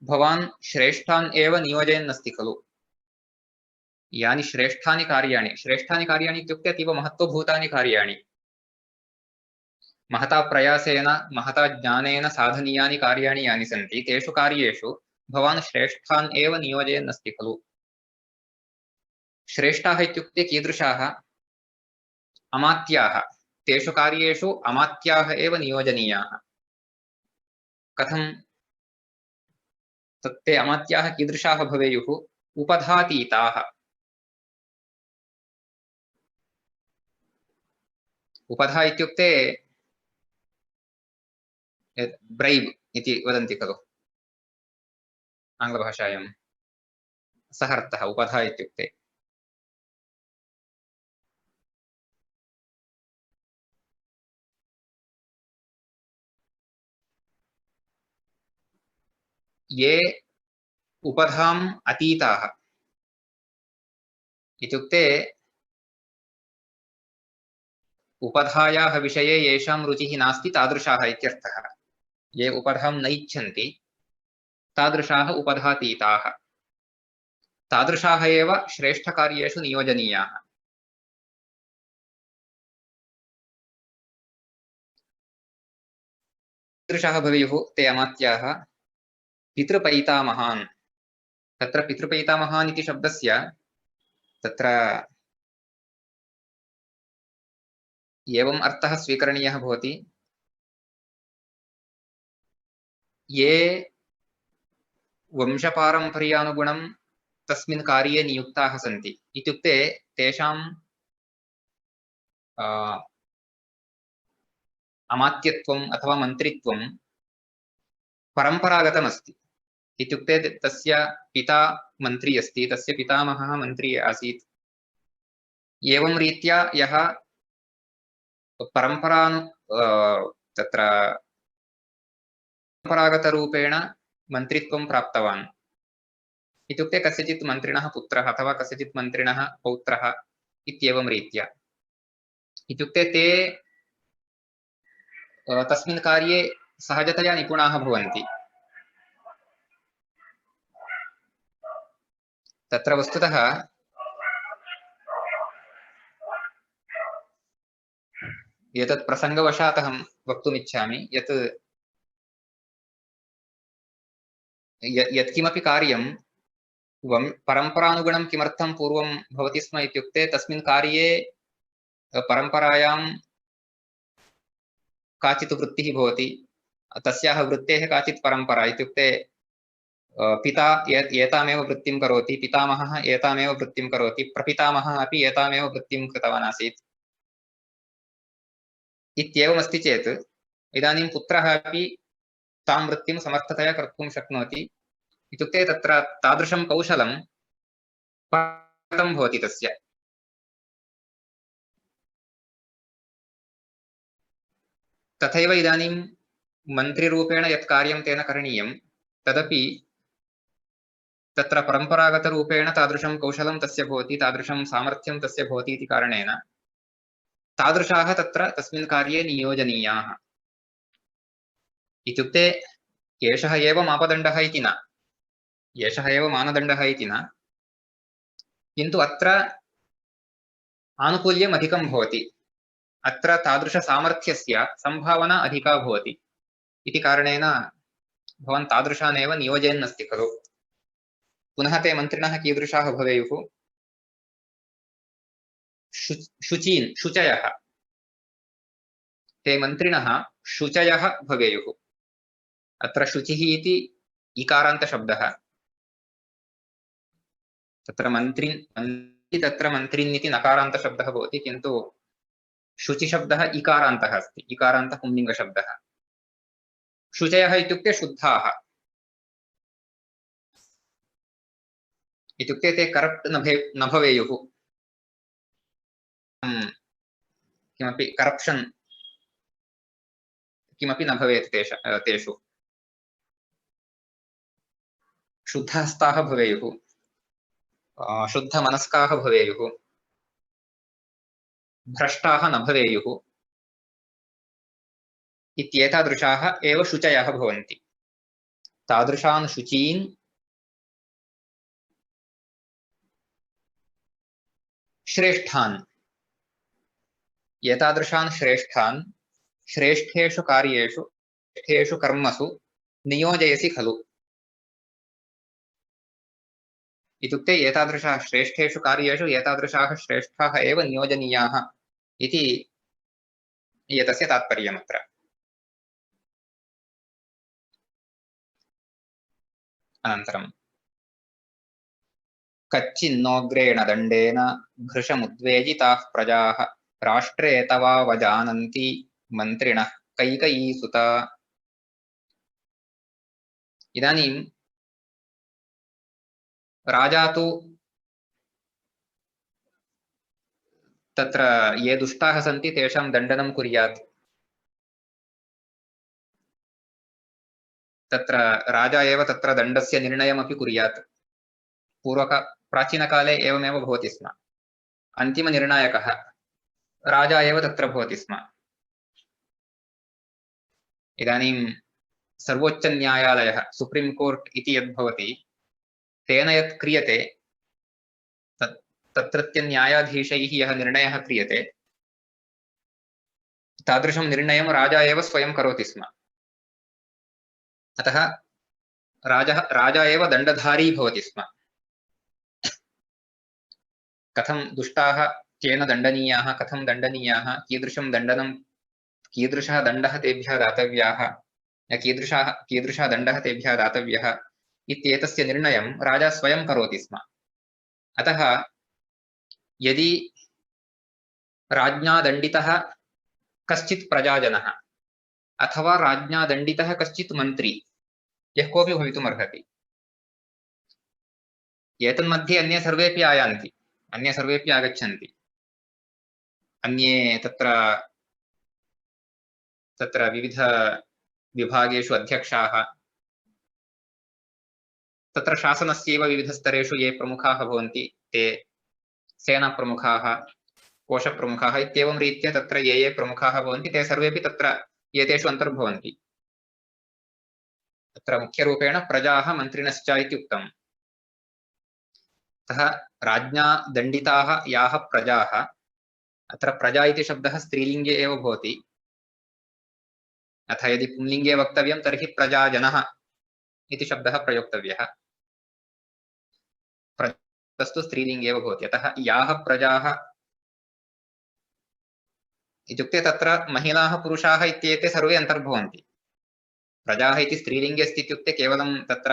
भवान् श्रेष्ठान् एव नियोजयन् अस्ति खलु। यानि श्रेष्ठानि कार्याणि इत्युक्ते अतीव महत्त्वभूतानि कार्याणि, महता प्रयासेन महता ज्ञानेन साधनीयानि कार्याणि यानि सन्ति तेषु कार्येषु भवान् श्रेष्ठान् एव नियोजयन् अस्ति खलु। श्रेष्ठाः इत्युक्ते कीदृशाः? अमात्याः। तेषु कार्येषु अमात्याः एव नियोजनीयाः। कथं? ते अमात्याः कीदृशाः भवेयुः? उपधातीताः। उपधा इत्युक्ते ब्रैब् इति वदन्ति खलु आङ्ग्लभाषायां, सः अर्थः उपधा इत्युक्ते। ये उपधाम् अतीताः इत्युक्ते उपधायाः विषये येषां रुचिः नास्ति तादृशाः इत्यर्थः। ये उपधां न इच्छन्ति तादृशाः उपधातीताः। तादृशाः एव श्रेष्ठकार्येषु नियोजनीयाः। कीदृशाः भवेयुः ते अमात्याः पितृपैतामहान्। तत्र पितृपैतामहान् इति शब्दस्य तत्र एवम् अर्थः स्वीकरणीयः भवति, ये वंशपारम्पर्यानुगुणं तस्मिन् कार्ये नियुक्ताः सन्ति इत्युक्ते तेषां अमात्यत्वम् अथवा मन्त्रित्वं परम्परागतमस्ति। इत्युक्ते तस्य पिता मन्त्री अस्ति, तस्य पितामहः मन्त्री आसीत्। एवं रीत्या यः तत्र परम्परागतरूपेण मन्त्रित्वं प्राप्तवान् इत्युक्ते कस्यचित् मन्त्रिणः पुत्रः अथवा कस्यचित् मन्त्रिणः पौत्रः इत्येवं रीत्या। इत्युक्ते ते तस्मिन् कार्ये सहजतया निपुणाः भवन्ति। तत्र वस्तुतः एतत् प्रसङ्गवशात् अहं वक्तुमिच्छामि यत् यत्किमपि कार्यं परम्परानुगुणं किमर्थं पूर्वं भवति स्म इत्युक्ते तस्मिन् कार्ये परम्परायां काचित् वृत्तिः भवति, तस्याः वृत्तेः काचित् परम्परा। इत्युक्ते पिता एतामेव वृत्तिं करोति, पितामहः एतामेव वृत्तिं करोति, प्रपितामहः अपि एतामेव वृत्तिं कृतवान् आसीत् इत्येवमस्ति चेत् इदानीं पुत्रः अपि तां वृत्तिं समर्थतया कर्तुं शक्नोति। इत्युक्ते तत्र तादृशं कौशलं भवति तस्य। तथैव इदानीं मन्त्रिरूपेण यत् कार्यं तेन करणीयं तदपि तत्र परम्परागतरूपेण तादृशं कौशलं तस्य भवति, तादृशं सामर्थ्यं तस्य भवति इति कारणेन तादृशाः तत्र तस्मिन् कार्ये नियोजनीयाः। इत्युक्ते एषः एव मापदण्डः इति न, एषः एव मानदण्डः इति न, किन्तु अत्र आनुकूल्यम् अधिकं भवति, अत्र तादृशसामर्थ्यस्य सम्भावना अधिका भवति इति कारणेन भवान् तादृशानेव नियोजयन् अस्ति खलु। पुनः ते मन्त्रिणः कीदृशाः भवेयुः? शुचयः। ते मन्त्रिणः शुचयः भवेयुः। अत्र शुचिः इति इकारान्तशब्दः, तत्र मन्त्रिन् इति नकारान्तशब्दः भवति, किन्तु शुचिशब्दः इकारान्तः अस्ति, इकारान्तपुंलिङ्गशब्दः। शुचयः इत्युक्ते शुद्धाः, इत्युक्ते ते करप्ट् न भवेयुः, किमपि करप्शन् किमपि न भवेत् तेषु। शुद्धहस्ताः भवेयुः, शुद्धमनस्काः भवेयुः, भ्रष्टाः न भवेयुः इत्येतादृशाः एव शुचयः भवन्ति। तादृशान् शुचीन् श्रेष्ठान्, एतादृशान् श्रेष्ठान् श्रेष्ठेषु कार्येषु श्रेष्ठेषु कर्मसु नियोजयसि खलु। इत्युक्ते एतादृशाः श्रेष्ठेषु कार्येषु एतादृशाः श्रेष्ठाः एव नियोजनीयाः इति एतस्य तात्पर्यम् अत्र। अनन्तरं कच्चिन्नोग्रेण दण्डेन घृशमुद्वेजिताः प्रजाः राष्ट्रे तवावजानन्ति मन्त्रिणः कैकयीसुत। इदानीं राजा तु तत्र ये दुष्टाः सन्ति तेषां दण्डनं कुर्यात्। तत्र राजा एव तत्र दण्डस्य निर्णयमपि कुर्यात्। प्राचीनकाले एवमेव भवति स्म, अन्तिमनिर्णायकः राजा एव तत्र भवति स्म। इदानीं सर्वोच्चन्यायालयः सुप्रीं कोर्ट् इति यद् भवति तेन यत् क्रियते तत्रत्य न्यायाधीशैः यः निर्णयः क्रियते तादृशं निर्णयं राजा एव स्वयं करोति स्म। अतः राजा एव दण्डधारी भवति स्म। कथं दुष्टाः केन दण्डनीयाः, कथं दण्डनीयाः, कीदृशः दण्डः तेभ्यः दातव्याः, कीदृशः दण्डः तेभ्यः दातव्यः इत्येतस्य निर्णयं राजा स्वयं करोति स्म। अतः यदि राज्ञा दण्डितः कश्चित् प्रजाजनः अथवा राज्ञा दण्डितः कश्चित् मन्त्री, यः कोऽपि भवितुमर्हति, एतन्मध्ये अन्ये सर्वेपि आयान्ति, अन्ये सर्वेपि आगच्छन्ति, अन्ये तत्र विविध विभागेषु अध्यक्षाः, तत्र शासनस्यैव विविधस्तरेषु ये प्रमुखाः भवन्ति ते सेनाप्रमुखाः, कोशप्रमुखाः इत्येवं रीत्या तत्र ये प्रमुखाः भवन्ति ते सर्वेपि तत्र एतेषु अन्तर्भवन्ति। तत्र मुख्यरूपेण प्रजाः मन्त्रिणश्च इति उक्तम्। अतः राज्ञा दण्डिताः याः प्रजाः, अत्र प्रजा इति शब्दः स्त्रीलिङ्गे एव भवति। अथ यदि पुंलिङ्गे वक्तव्यं तर्हि प्रजाजनः इति शब्दः प्रयोक्तव्यः, प्रजास्तु स्त्रीलिङ्गे एव भवति। अतः याः प्रजाः इत्युक्ते तत्र महिलाः पुरुषाः इत्येते सर्वे अन्तर्भवन्ति। प्रजाः इति स्त्रीलिङ्गे अस्ति इत्युक्ते केवलं तत्र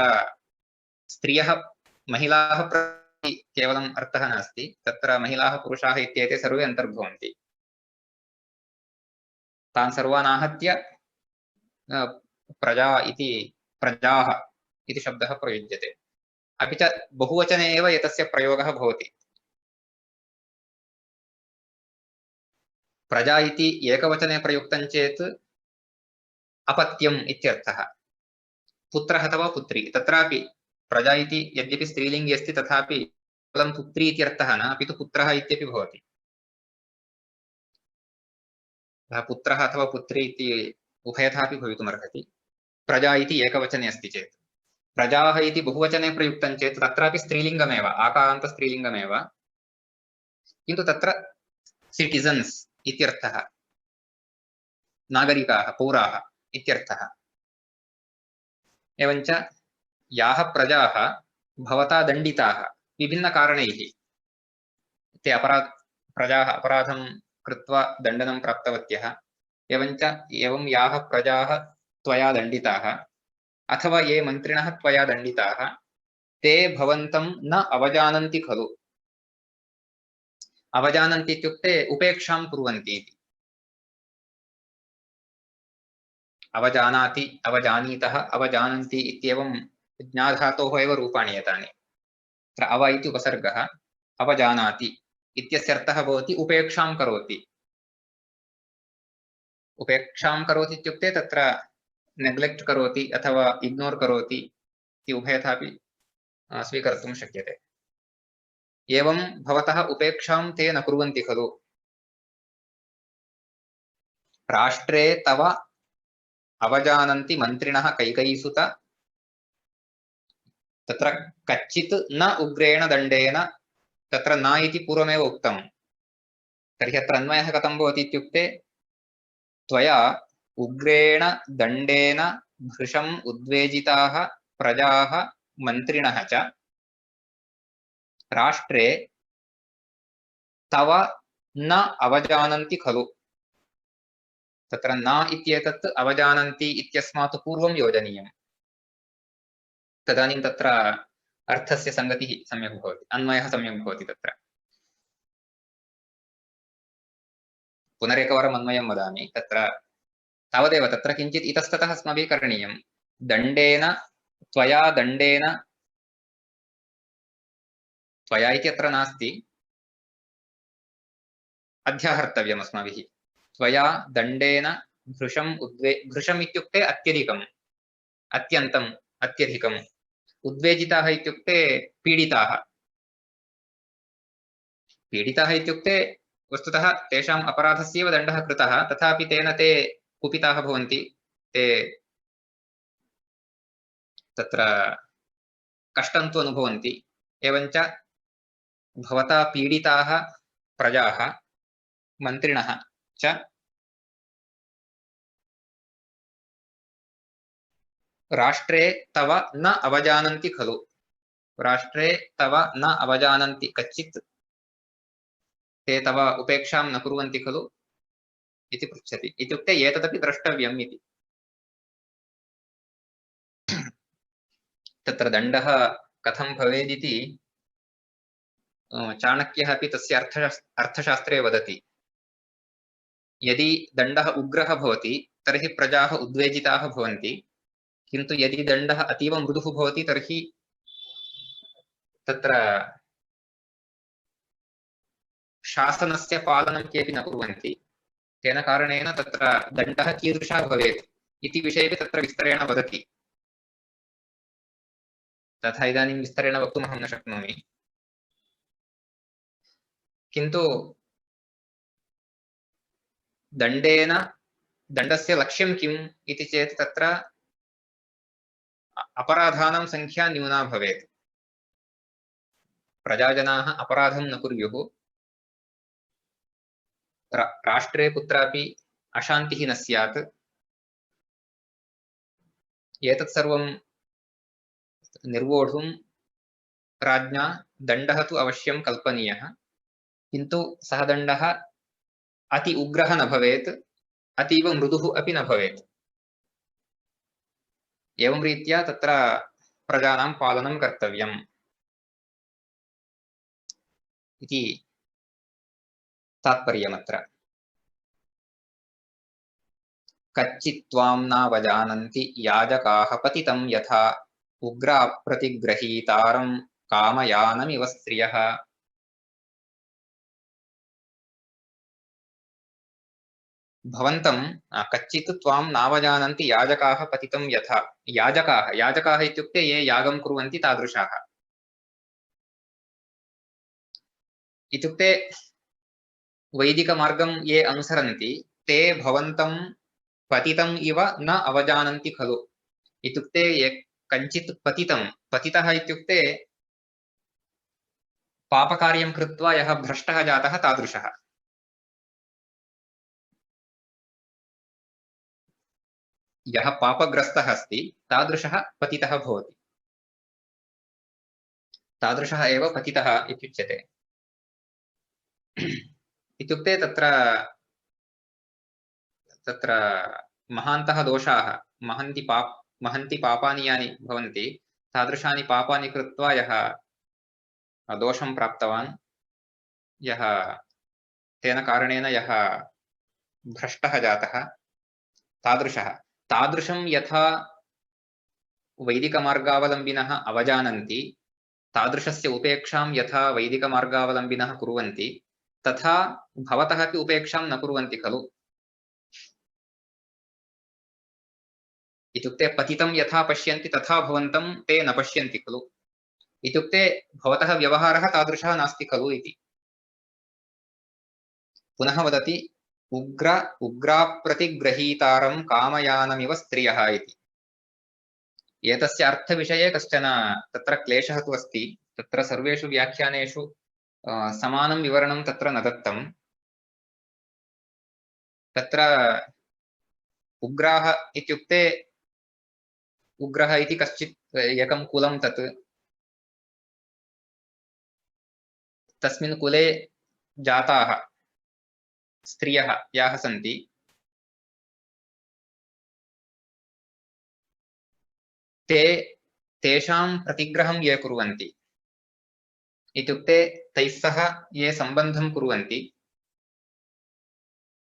स्त्रियः महिलाः केवलम् अर्थः नास्ति, तत्र महिलाः पुरुषाः इत्येते सर्वे अन्तर्भवन्ति। तान् सर्वान् आहत्य प्रजाः इति शब्दः प्रयुज्यते। अपि च बहुवचने एव एतस्य प्रयोगः भवति। प्रजा इति एकवचने प्रयुक्तं चेत् अपत्यम् इत्यर्थः, पुत्रः अथवा पुत्री। तत्रापि प्रजा इति यद्यपि स्त्रीलिङ्गे अस्ति तथापि केवलं पुत्री इत्यर्थः न, अपि तु पुत्रः इत्यपि भवति। पुत्रः अथवा पुत्री इति उभयथापि भवितुमर्हति। प्रजा इति एकवचने अस्ति चेत्, प्रजाः इति बहुवचने प्रयुक्तं चेत् तत्रापि स्त्रीलिङ्गमेव, आकारान्तस्त्रीलिङ्गमेव, किन्तु तत्र सिटिजन्स् इत्यर्थः, नागरिकाः, पौराः इत्यर्थः। एवञ्च याः प्रजाः भवता दण्डिताः विभिन्नकारणैः, ते प्रजाः अपराधं कृत्वा दण्डनं प्राप्तवत्यः, एवं याः प्रजाः त्वया दण्डिताः अथवा ये मन्त्रिणः त्वया दण्डिताः ते भवन्तं न अवजानन्ति खलु। अवजानन्ति इत्युक्ते उपेक्षां कुर्वन्ति इति। अवजानाति, अवजानीतः, अवजानन्ति इत्येवं ज्ञाधातोः एव रूपाणि एतानि। तत्र अव इति उपसर्गः, अवजानाति इत्यस्य अर्थः भवति उपेक्षां करोति। उपेक्षां करोति इत्युक्ते तत्र नेग्लेक्ट् करोति अथवा इग्नोर् करोति इति उभयथापि स्वीकर्तुं शक्यते। एवं भवतः उपेक्षां ते न कुर्वन्ति खलु। राष्ट्रे तव अवजानन्ति मन्त्रिणः कैकयीसुत, तत्र कच्चित् न उग्रेण दण्डेन, तत्र न इति पूर्वमेव उक्तं। तर्हि अत्र अन्वयः कथं भवति इत्युक्ते त्वया उग्रेण दण्डेन भृशम् उद्वेजिताः प्रजाः मन्त्रिणः च राष्ट्रे तव न अवजानन्ति खलु। तत्र न इत्येतत् अवजानन्ति इत्यस्मात् पूर्वं योजनीयम्, तदानीं तत्र अर्थस्य संगतिः सम्यक् भवति, अन्वयः सम्यक् भवति। तत्र पुनरेकवारम् अन्वयं वदामि। तत्र तावदेव, तत्र किञ्चित् इतस्ततः अस्माभिः करणीयं। दण्डेन, त्वया दण्डेन, त्वया इति अत्र नास्ति, अध्याहर्तव्यम् अस्माभिः। त्वया दण्डेन भृशम् भृशम् इत्युक्ते अत्यधिकम्, अत्यन्तम्, अत्यधिकम्। उद्वेजिताः इत्युक्ते पीडिताः। पीडिताः इत्युक्ते वस्तुतः तेषाम् अपराधस्यैव दण्डः कृतः, तथापि तेन ते कुपिताः भवन्ति, ते तत्र कष्टं तु अनुभवन्ति। एवञ्च भवता पीडिताः प्रजाः मन्त्रिणः च राष्ट्रे तव न अवजानन्ति खलु, राष्ट्रे तव न अवजानन्ति कच्चित्, ते तव उपेक्षां न कुर्वन्ति खलु इति पृच्छति। इत्युक्ते एतदपि द्रष्टव्यम् इति। तत्र दण्डः कथं भवेदिति चाणक्यः अपि तस्य अर्थशास्त्रे वदति। यदि दण्डः उग्रः भवति तर्हि प्रजाः उद्वेजिताः भवन्ति, किन्तु यदि दण्डः अतीव मृदुः भवति तर्हि तत्र शासनस्य पालनं केऽपि न कुर्वन्ति। तेन कारणेन तत्र दण्डः कीदृशः भवेत् इति विषयेपि तत्र विस्तरेण वदति। तथा इदानीं विस्तरेण वक्तुम् अहं न शक्नोमि, किन्तु दण्डस्य लक्ष्यं किम् इति चेत् तत्र अपराधानां संख्या न्यूना भवेत्, प्रजाजनाः अपराधं न कुर्युः, राष्ट्रे कुत्रापि अशान्तिः न स्यात्। एतत् सर्वं निर्वोढुं राज्ञा दण्डः तु अवश्यं कल्पनीयः, किन्तु सः दण्डः अति उग्रः न भवेत्, अतीव मृदुः अपि न भवेत्। एवं रीत्या तत्र प्रजानां पालनं कर्तव्यम् इति तात्पर्यमत्र। कच्चित्त्वां नावजानन्ति याजकाः पतितं यथा उग्राप्रतिगृहीतारं कामयानमिव स्त्रियः। भवन्तं कच्चित् त्वां नावजानन्ति याजकाः पतितं यथा। याजकाः इत्युक्ते ये यागं कुर्वन्ति तादृशाः। इत्युक्ते वैदिकमार्गं ये अनुसरन्ति ते भवन्तं पतितम् इव न अवजानन्ति खलु। इत्युक्ते कञ्चित् पतितः इत्युक्ते पापकार्यं कृत्वा यः भ्रष्टः जातः तादृशः। यः पापग्रस्तः अस्ति तादृशः पतितः भवति, तादृशः एव पतितः इत्युच्यते। इत्युक्ते तत्र महान्तः दोषाः, महन्ति पापानि यानि भवन्ति तादृशानि पापानि कृत्वा यः दोषं प्राप्तवान्, यः तेन कारणेन यः भ्रष्टः जातः तादृशं यथा वैदिकमार्गावलम्बिनः अवजानन्ति, तादृशस्य उपेक्षां यथा वैदिकमार्गावलम्बिनः कुर्वन्ति, तथा भवतः अपि उपेक्षां न कुर्वन्ति खलु। इत्युक्ते पतितं यथा पश्यन्ति तथा भवन्तं ते न पश्यन्ति खलु। इत्युक्ते भवतः व्यवहारः तादृशः नास्ति खलु इति। पुनः वदति उग्राप्रतिगृहीतारं कामयानमिव स्त्रियः इति। एतस्य अर्थविषये कश्चन तत्र क्लेशः तु अस्ति। तत्र सर्वेषु व्याख्यानेषु समानं विवरणं तत्र न दत्तं। तत्र उग्राः इत्युक्ते उग्रः इति कश्चित् एकं कुलं तत्, तस्मिन् कुले जाताः स्त्रियः याः सन्ति तेषां प्रतिग्रहं ये कुर्वन्ति, इत्युक्ते तैः सह ये सम्बन्धं कुर्वन्ति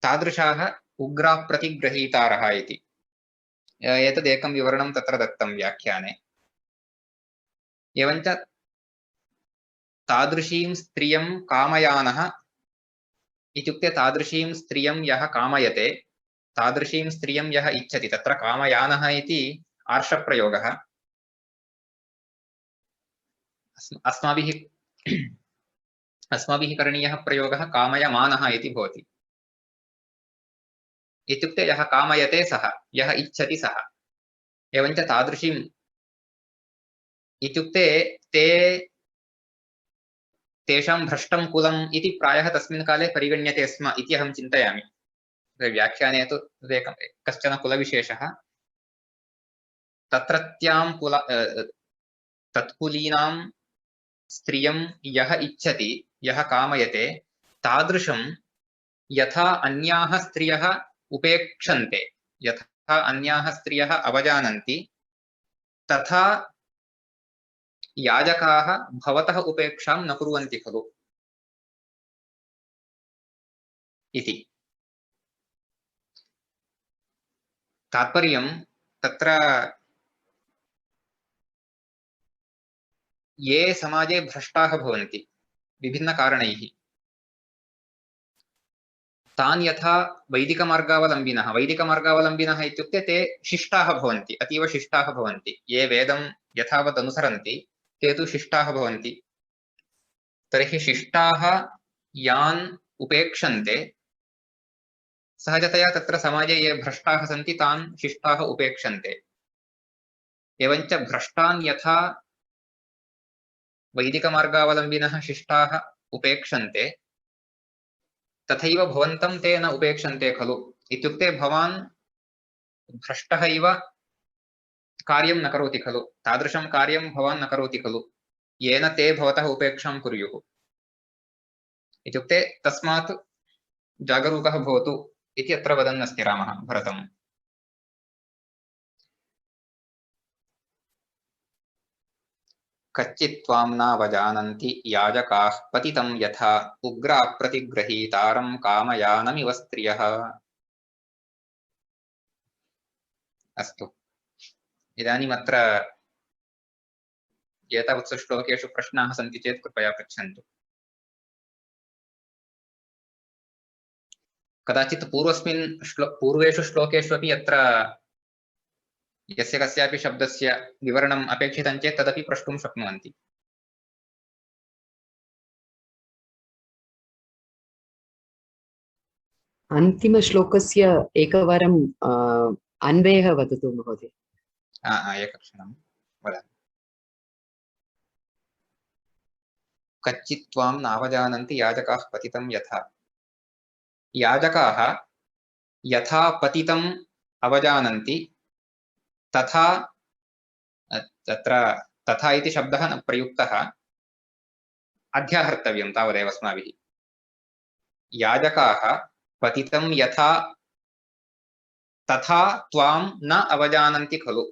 तादृशाः उग्राप्रतिगृहीतारः इति। एतदेकं विवरणं तत्र दत्तं व्याख्याने। एवञ्च तादृशीं स्त्रियं कामयानः इत्युक्ते तादृशीं स्त्रियं यः कामयते, तादृशीं स्त्रियं यः इच्छति, तत्र कामयानः इति आर्षप्रयोगः। अस्माभिः करणीयः प्रयोगः कामयमानः इति भवति। इत्युक्ते यः कामयते सः, यः इच्छति सः। एवञ्च तादृशीम् इत्युक्ते तेषां भ्रष्टं कुलम् इति प्रायः तस्मिन् काले परिगण्यते स्म इति अहं चिन्तयामि। व्याख्याने तु कश्चन कुलविशेषः तत्रत्यां तत्कुलीनां स्त्रियं यः इच्छति यः कामयते तादृशं यथा अन्याः स्त्रियः उपेक्षन्ते यथा अन्याः स्त्रियः अवजानन्ति तथा याजकाः भवतः उपेक्षां न कुर्वन्ति खलु इति। तात्पर्यं तत्र ये समाजे भ्रष्टाः भवन्ति विभिन्नकारणैः तान् यथा वैदिकमार्गावलम्बिनः इत्युक्ते ते शिष्टाः भवन्ति, अतीव शिष्टाः भवन्ति। ये वेदं यथावत् अनुसरन्ति ते तु शिष्टाः भवन्ति। तर्हि शिष्टाः यान् उपेक्षन्ते सहजतया तत्र समाजे ये भ्रष्टाः सन्ति तान् शिष्टाः उपेक्षन्ते। एवञ्च भ्रष्टान् यथा वैदिकमार्गावलम्बिनः शिष्टाः उपेक्षन्ते तथैव भवन्तं ते न उपेक्षन्ते खलु इत्युक्ते भवान् भ्रष्टः इव कार्यं न करोति खलु, तादृशं कार्यं भवान् न करोति खलु येन ते भवतः उपेक्षां कुर्युः इत्युक्ते तस्मात् जागरूकः भवतु इति अत्र वदन्नस्ति रामः भरतम्। कच्चित् त्वां नावजानन्ति याजकाः पतितं यथा उग्राप्रतिगृहीतारं कामयानमिव स्त्रियः। अस्तु, इदानीम् अत्र एतावत्सु श्लोकेषु प्रश्नाः सन्ति चेत् कृपया पृच्छन्तु। कदाचित् पूर्वेषु श्लोकेषु अपि अत्र यस्य कस्यापि शब्दस्य विवरणम् अपेक्षितं चेत् तदपि प्रष्टुं शक्नुवन्ति। अन्तिमश्लोकस्य एकवारं अन्वयः वदतु महोदय। एकक्षणं वदामि। कच्चित् त्वां नावजानन्ति याजकाः पतितं यथा। याजकाः यथा पतितम् अवजानन्ति तथा तत्र तथा इति शब्दः न प्रयुक्तः, अध्याहर्तव्यं तावदेव अस्माभिः। याजकाः पतितं यथा तथा त्वां न अवजानन्ति खलु।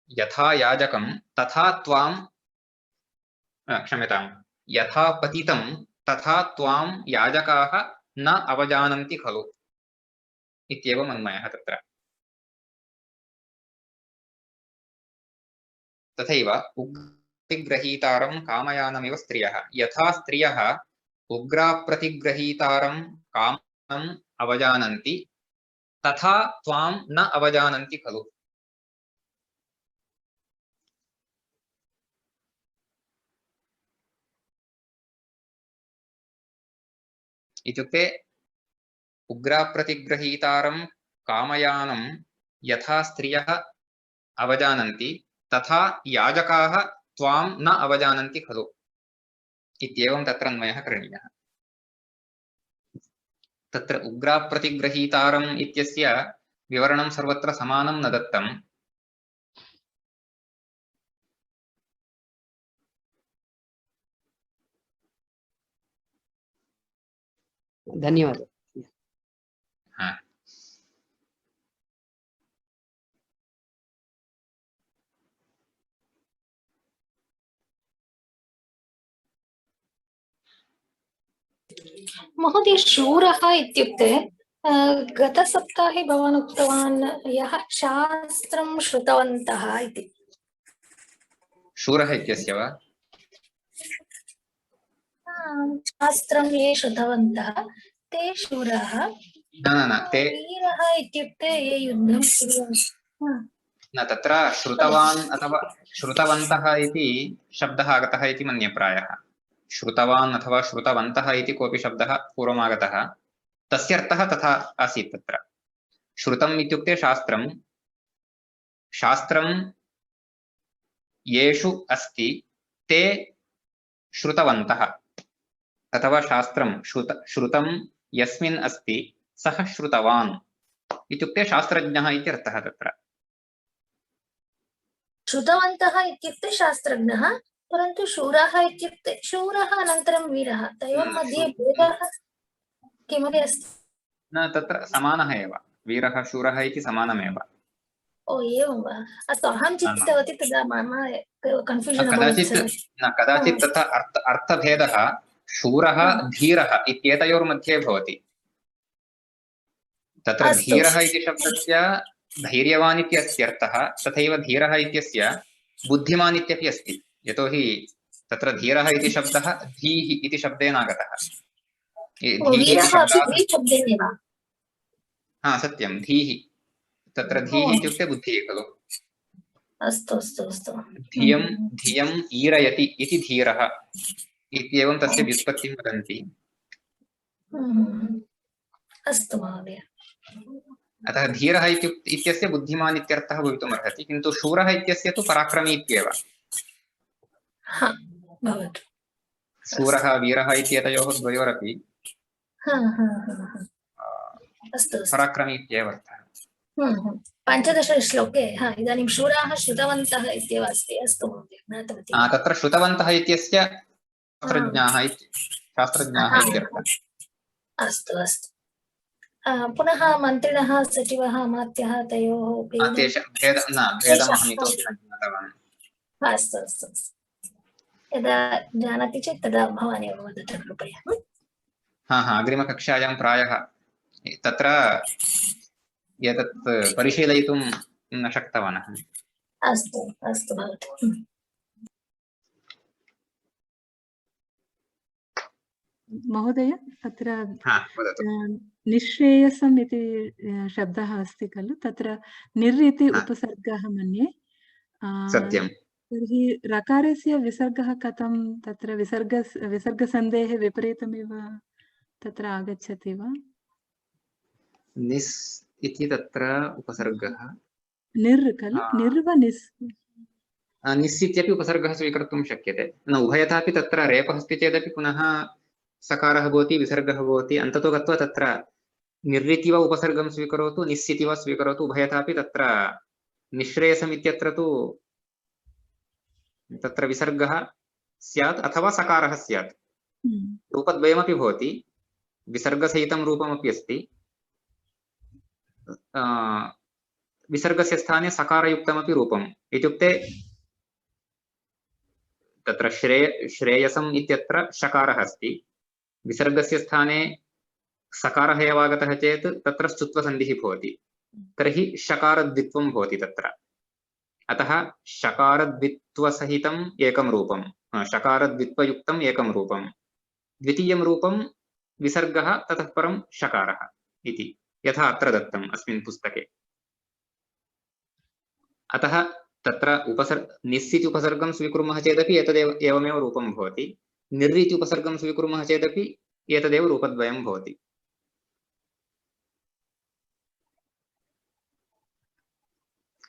यथा याजकं तथा त्वां क्षम्यतां, यथा पतितं तथा त्वां याजकाः न अवजानन्ति खलु इत्येवम् अन्वयः तत्र। तथैव उग्रप्रतिगृहीतारं कामयानमिव स्त्रियः। यथा स्त्रियः उग्रप्रतिगृहीतारं कामम् अवजानन्ति तथा त्वां न अवजानन्ति खलु। इत्युक्ते उग्रप्रतिगृहीतारं कामयानं यथा स्त्रियः अवजानन्ति तथा याजकाः त्वां न अवजानन्ति खलु इत्येवं तत्र अन्वयः करणीयः। तत्र उग्रप्रतिगृहीतारम् इत्यस्य विवरणं सर्वत्र समानं न दत्तम्। धन्यवादः। महोदय, शूरः इत्युक्ते गतसप्ताहे भवान् उक्तवान् यः शास्त्रं श्रुतवन्तः इति। शूरः इत्यस्य वा? शास्त्रं ये श्रुतवन्तः ते शूरः। न ते वीरः इत्युक्ते ये युद्धं कुर्वन्ति। न, तत्र श्रुतवान् अथवा श्रुतवन्तः इति शब्दः आगतः इति मन्ये प्रायः। श्रुतवान् अथवा श्रुतवन्तः इति कोऽपि शब्दः पूर्वमागतः, तस्य अर्थः तथा आसीत्। तत्र श्रुतम् इत्युक्ते शास्त्रं, शास्त्रं येषु अस्ति ते श्रुतवन्तः, अथवा शास्त्रं श्रुतं यस्मिन् अस्ति सः श्रुतवान् इत्युक्ते शास्त्रज्ञः इत्यर्थः तत्र। श्रुतवन्तः इत्युक्ते शास्त्रज्ञः, परन्तु शूरः इत्युक्ते शूरः अनन्तरं वीरः, तयोर्मध्ये भेदः किमपि अस्ति? न, तत्र समानः एव, वीरः शूरः इति समानमेव। ओ एवं वा? अस्तु, अहं चिन्तितवती तदा मम कन्फ्यूजन् कदाचित् तथा अर्थभेदः शूरः धीरः इत्येतयोर्मध्ये भवति। तत्र धीरः इति शब्दस्य धैर्यवान् इत्यस्य अर्थः, तथैव धीरः इत्यस्य बुद्धिमान् इत्यपि अस्ति। यतोहि तत्र धीरः इति शब्दः धीः इति शब्देन आगतः। धीः इति शब्दात् हा सत्यं, धीः, तत्र धीः इत्युक्ते बुद्धिः खलु। अस्तु अस्तु अस्तु। धियम् ईरयति इति धीरः इत्येवं तस्य व्युत्पत्तिं वदन्ति। अस्तु महोदय। अतः धीरः इत्यस्य बुद्धिमान् इत्यर्थः भवितुम् अर्हति, किन्तु शूरः इत्यस्य तु पराक्रमी इत्येव। शूरः वीरः इत्येतयोः द्वयोरपि पराक्रमी इत्येव अर्थः। 15 श्लोके इदानीं शूराः श्रुतवन्तः इत्येव अस्ति। अस्तु महोदय, ज्ञातवती। तत्र श्रुतवन्तः इत्यस्य शास्त्रज्ञाः इत्यर्थः। अस्तु अस्तु। पुनः मन्त्रिणः सचिवः अमात्यः तयोः भेदमहम् इतोपि न ज्ञातवान्। अस्तु अस्तु, यदा जानाति चेत् तदा भवान् एव वदतु कृपया। अग्रिमकक्षायां प्रायः तत्र एतत् परिशीलयितुं न शक्तवान् अहम्। अस्तु अस्तु भवतु। महोदय, अत्र निःश्रेयसम् इति शब्दः अस्ति खलु, तत्र निर् इति उपसर्गः मन्ये। सत्यं। तर्हि रकारस्य विसर्गः कथं? तत्र विसर्गसन्धेः विपरीतमेव तत्र आगच्छति वा? निस् इति तत्र उपसर्गः निर् खलु, निर् वा निस्? निस् इत्यपि उपसर्गः स्वीकर्तुं शक्यते। न, उभयथापि तत्र रेपः अस्ति चेदपि पुनः सकारः भवति, विसर्गः भवति। अन्ततो गत्वा तत्र निर्रिति वा उपसर्गं स्वीकरोतु, निस् इति वा स्वीकरोतु, उभयथापि तत्र निःश्रेयसम् इत्यत्र तु तत्र विसर्गः स्यात् अथवा सकारः स्यात्। रूपद्वयमपि भवति, विसर्गसहितं रूपमपि अस्ति। विसर्गस्य स्थाने सकारयुक्तमपि रूपम्। इत्युक्ते तत्र श्रेयसम् इत्यत्र शकारः अस्ति, विसर्गस्य स्थाने सकारः एव आगतः चेत् तत्र स्तुत्वसन्धिः भवति, तर्हि शकारद्वित्वं भवति तत्र। अतः शकारद्वित्वसहितम् एकं रूपं, शकारद्वित्वयुक्तम् एकं रूपं, द्वितीयं रूपं विसर्गः ततः परं शकारः इति, यथा अत्र दत्तम् अस्मिन् पुस्तके। अतः तत्र निस् इति उपसर्गं स्वीकुर्मः चेदपि एवमेव रूपं भवति, निर् इति उपसर्गं स्वीकुर्मः चेदपि एतदेव रूपद्वयं भवति।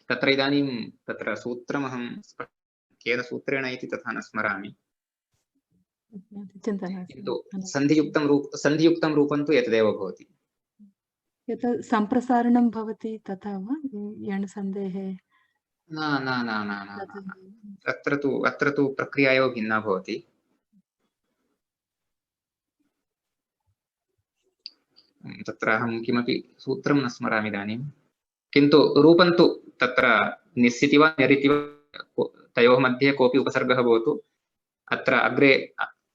तत्र इदानीं तत्र सूत्रमहं केन सूत्रेण इति तथा न स्मरामि, किन्तु सन्धियुक्तं रूपं तु एतदेव भवति। यथा सम्प्रसारणं भवति तथा वा यणसन्धेः? न, अत्र तु प्रक्रिया एव भिन्ना भवति। तत्र अहं किमपि सूत्रं न स्मरामि इदानीं, किन्तु रूपं तु तत्र निस्सिति वा निरिति वा तयोः मध्ये कोऽपि उपसर्गः भवतु, अत्र अग्रे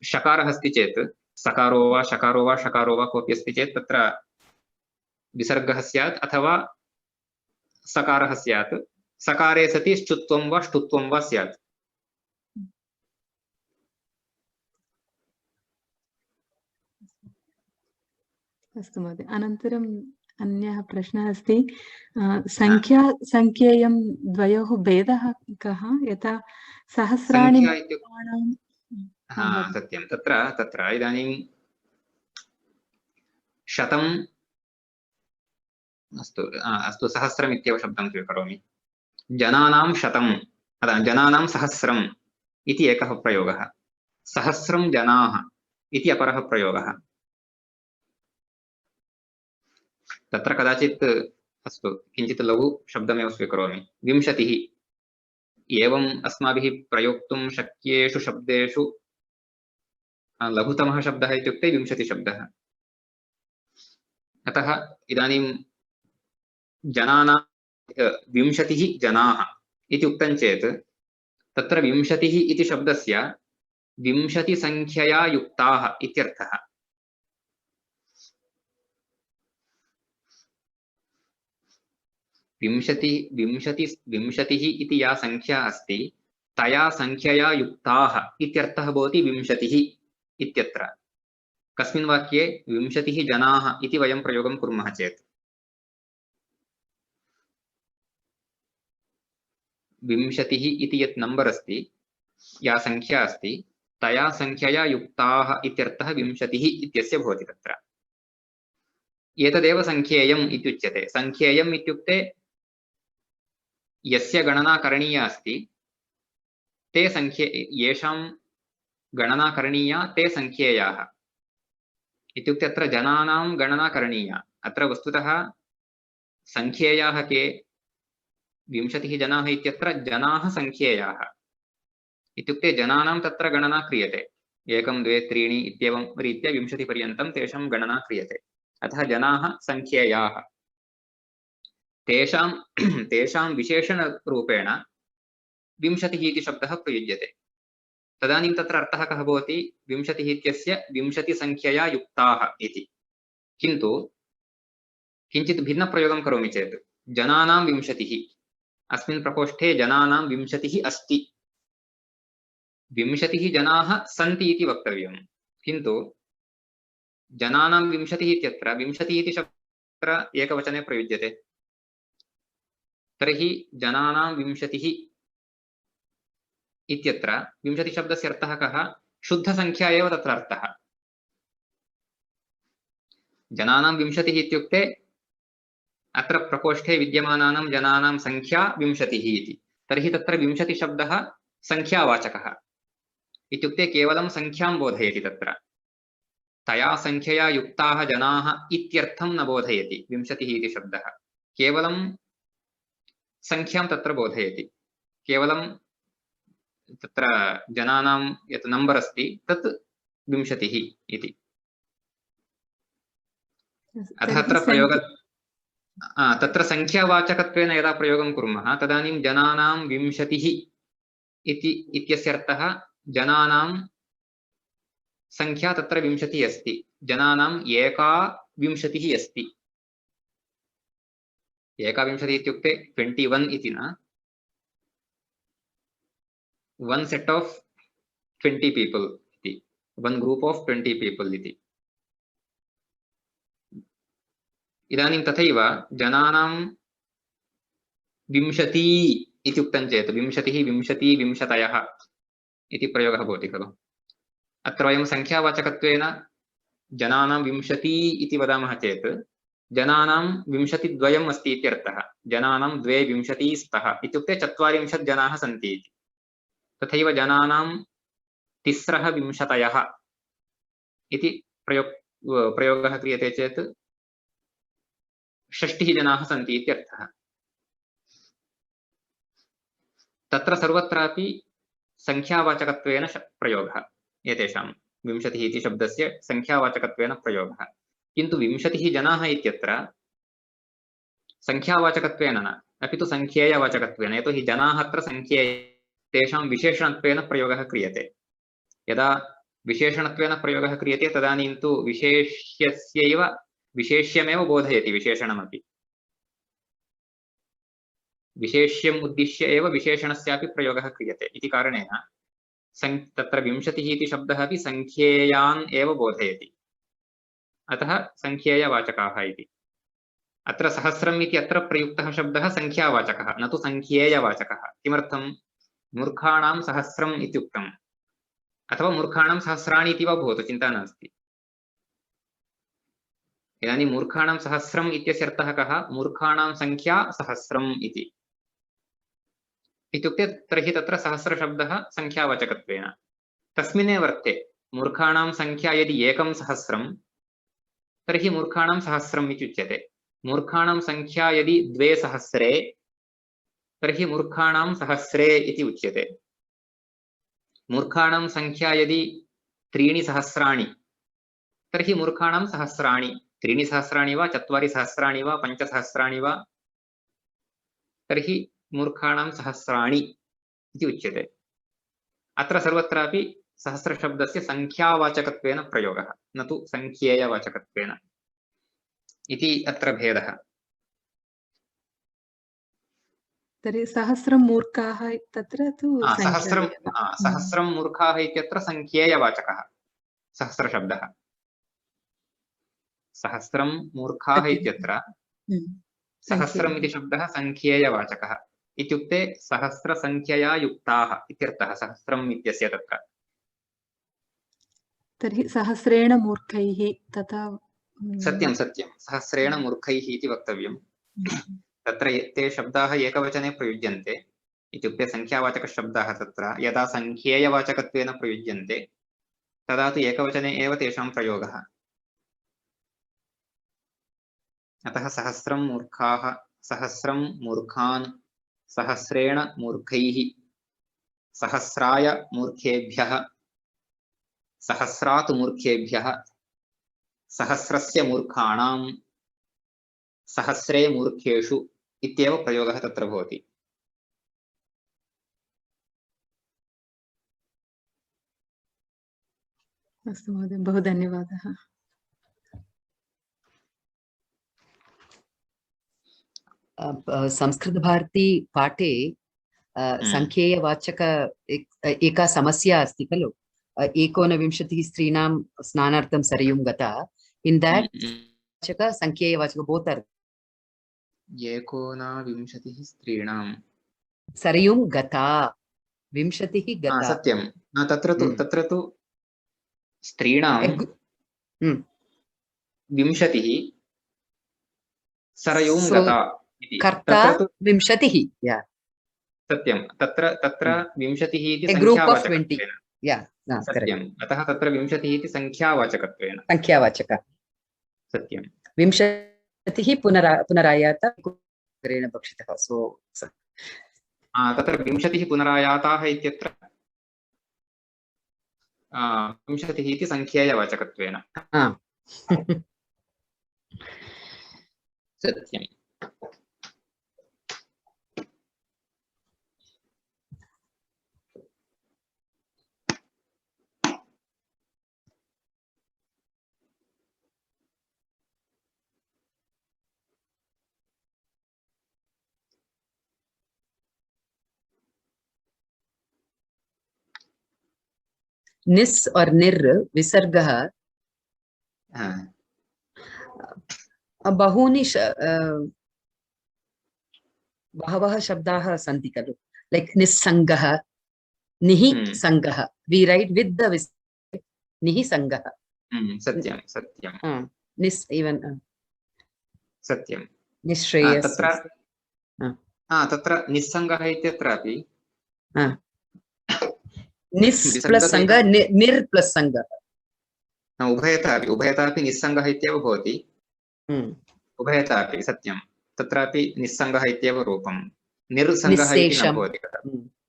शकारः अस्ति चेत् सकारो वा शकारो वा शकारो वा कोऽपि अस्ति चेत् तत्र विसर्गः स्यात् अथवा सकारः स्यात्। सकारे सति श्चुत्वं वा ष्टुत्वं वा स्यात्। अस्तु महोदय, अनन्तरम् अन्यः प्रश्नः अस्ति, संख्येयं द्वयोः भेदः कः? यथा सहस्राणि सत्यं, तत्र इदानीं शतम् अस्तु सहस्रम् इत्येव शब्दं स्वीकरोमि। जनानां शतम् अथवा जनानां सहस्रम् इति एकः प्रयोगः, सहस्रं जनाः इति अपरः प्रयोगः। तत्र कदाचित् अस्तु किञ्चित् लघु शब्दमेव स्वीकरोमि। 20 एवम् अस्माभिः प्रयोक्तुं शक्येषु शब्देषु लघुतमः शब्दः इत्युक्ते 20 शब्दः। अतः इदानीं जनानां 20 जनाः इति उक्तं चेत् तत्र 20 इति शब्दस्य 20 संख्यया युक्ताः इत्यर्थः। 20 इति या संख्या अस्ति तया संख्यया युक्ताः इत्यर्थः भवति 20 इत्यत्र। कस्मिन् वाक्ये 20 जनाः इति वयं प्रयोगं कुर्मः चेत् 20 इति यत् नम्बर् अस्ति, या संख्या अस्ति तया संख्यया युक्ताः इत्यर्थः 20 इत्यस्य भवति तत्र। एतदेव संख्येयम् इत्युच्यते। संख्येयम् इत्युक्ते यस्य गणना करणीया अस्ति ते येषां गणना करणीया ते संख्येयाः इत्युक्ते अत्र जनानां गणना करणीया। अत्र वस्तुतः संख्येयाः के 20 जनाः इत्यत्र जनाः संख्येयाः इत्युक्ते जनानां तत्र गणना क्रियते। 1 2 3 इत्येवं रीत्या 20 पर्यन्तं तेषां गणना क्रियते। अतः जनाः संख्येयाः। तेषां विशेषणरूपेण 20 इति शब्दः प्रयुज्यते। तदानीं तत्र अर्थः कः भवति? 20 इत्यस्य 20 संख्यया युक्ताः इति। किन्तु किञ्चित् भिन्नप्रयोगं करोमि चेत् जनानां 20 अस्मिन् प्रकोष्ठे जनानां 20 अस्ति, 20 जनाः सन्ति इति वक्तव्यं। किन्तु जनानां 20 इत्यत्र 20 इति शब्दः एकवचने प्रयुज्यते। तर्हि जनानां 20 इत्यत्र 20 शब्दस्य अर्थः कः? शुद्धसंख्या एव तत्र अर्थः। जनानां 20 इत्युक्ते अत्र प्रकोष्ठे विद्यमानानां जनानां संख्या 20 इति। तर्हि तत्र 20 शब्दः संख्यावाचकः इत्युक्ते केवलं संख्यां बोधयति। तत्र तया संख्यया युक्ताः जनाः इत्यर्थं न बोधयति 20 इति शब्दः। केवलं संख्यां तत्र बोधयति। केवलं तत्र जनानां यत् नम्बर् अस्ति तत् 20 इति। अतः अत्र तत्र संख्यावाचकत्वेन यदा प्रयोगं कुर्मः तदानीं जनानां 20 इत्यस्य अर्थः जनानां संख्या तत्र 20 अस्ति, जनानां एका 20 अस्ति। एका 20 इत्युक्ते 21 इति न, 1 set of 20 people इति, 1 group of 20 people इति। इदानीं तथैव जनानां 20 इति उक्तं चेत् 20 20 विंशतयः इति प्रयोगः भवति खलु। अत्र वयं संख्यावाचकत्वेन जनानां 20 इति वदामः चेत् जनानां 22 अस्ति इत्यर्थः। जनानां 20 स्तः इत्युक्ते 40 जनाः सन्ति इति। तथैव जनानां 23 इति प्रयोगः क्रियते चेत् 60 जनाः सन्ति इत्यर्थः। तत्र सर्वत्रापि संख्यावाचकत्वेन प्रयोगः एतेषां 20 इति शब्दस्य संख्यावाचकत्वेन प्रयोगः। किन्तु 20 जनाः इत्यत्र संख्यावाचकत्वेन न, अपि तु संख्येयवाचकत्वेन। यतोहि जनाः अत्र संख्ये तेषां विशेषणत्वेन प्रयोगः क्रियते। यदा विशेषणत्वेन प्रयोगः क्रियते तदानीं तु विशेष्यमेव बोधयति विशेषणमपि। विशेष्यम् उद्दिश्य एव विशेषणस्यापि प्रयोगः क्रियते इति कारणेन तत्र 20 इति शब्दः अपि संख्येयान् एव बोधयति। अतः संख्येयवाचकाः इति। अत्र सहस्रम् इति अत्र प्रयुक्तः शब्दः संख्यावाचकः न तु संख्येयवाचकः। किमर्थं? मूर्खाणां सहस्रम् इत्युक्तम्, अथवा मूर्खाणां सहस्राणि इति वा भवतु, चिन्ता नास्ति। इदानीं मूर्खाणां सहस्रम् इत्यस्य अर्थः कः? मूर्खाणां संख्या सहस्रम् इति। इत्युक्ते तर्हि तत्र सहस्रशब्दः संख्यावाचकत्वेन। तस्मिन्नेव अर्थे मूर्खाणां संख्या यदि 1 सहस्रं तर्हि मूर्खाणां सहस्रम् इति उच्यते। मूर्खाणां संख्या यदि 2,000 तर्हि मूर्खाणां सहस्रे इति उच्यते। मूर्खाणां संख्या यदि 3,000 तर्हि मूर्खाणां सहस्राणि, 3,000 वा 4,000 वा 5,000 वा तर्हि मूर्खाणां सहस्राणि इति उच्यते। अत्र सर्वत्रापि सहस्रशब्दस्य संख्यावाचकत्वेन प्रयोगः, न तु संख्येयवाचकत्वेन इति अत्र भेदः। तर्हि सहस्रं मूर्खाः तत्र तु संख्या एव। सहस्रं मूर्खाः इत्यत्र संख्येयवाचकः सहस्रशब्दः। सहस्रं मूर्खाः इत्यत्र सहस्रम् इति शब्दः संख्येयवाचकः, इत्युक्ते सहस्रसंख्यया युक्ताः इत्यर्थः सहस्रम् इत्यस्य तत्र। तर्हि सहस्रेण मूर्खैः तथा सत्यं सत्यं, सहस्रेण मूर्खैः इति वक्तव्यं। तत्र ते शब्दाः एकवचने प्रयुज्यन्ते, इत्युक्ते संख्यावाचकशब्दाः तत्र यदा संख्येयवाचकत्वेन प्रयुज्यन्ते तदा तु एकवचने एव तेषां प्रयोगः। अतः सहस्रं मूर्खाः, सहस्रं मूर्खान्, सहस्रेण मूर्खैः, सहस्राय मूर्खेभ्यः, सहस्रात् मूर्खेभ्यः, सहस्रस्य मूर्खाणां, सहस्रे मूर्खेषु इत्येव प्रयोगः तत्र भवति। अस्तु महोदय, बहु धन्यवादः। संस्कृतभारती पाठे संख्येयवाचक एका समस्या अस्ति खलु, 29 स्त्रीणां स्नानार्थं सरयुं गता, in that वाचक संख्येयवाचक both are 29 स्त्रीणां सरयुं गता, 20 गता। सत्यं, तत्र तु स्त्रीणां 20 सरयुं गता इति, कर्ता 20, सत्यं, तत्र 20 इति संख्यावाचकत्वेन, सत्यम्, अतः तत्र 20 इति संख्यावाचकत्वेन संख्यावाचकः सत्यं। 20 पुनरायाता भक्षितः, सो तत्र 20 पुनरायाताः इत्यत्र 20 इति संख्येयवाचकत्वेन सत्यम्। निस् और निर् विसर्गः बहूनि बहवः शब्दाः सन्ति खलु, लाइक निस्सङ्गः, निहि सङ्गः, वी राइट विद द निहि सङ्गः। सत्यं सत्यं, निस् इवन सत्यं, निश्रेयस् तत्र निस्सङ्गः इत्यत्रापि निस् प्लस संग, निर प्लस संग, उभयतापि निस्सङ्गः इत्येव भवति, उभयतापि सत्यं, तत्रापि निस्सङ्गः इत्येव रूपं, निर्सङ्गः इति न भवति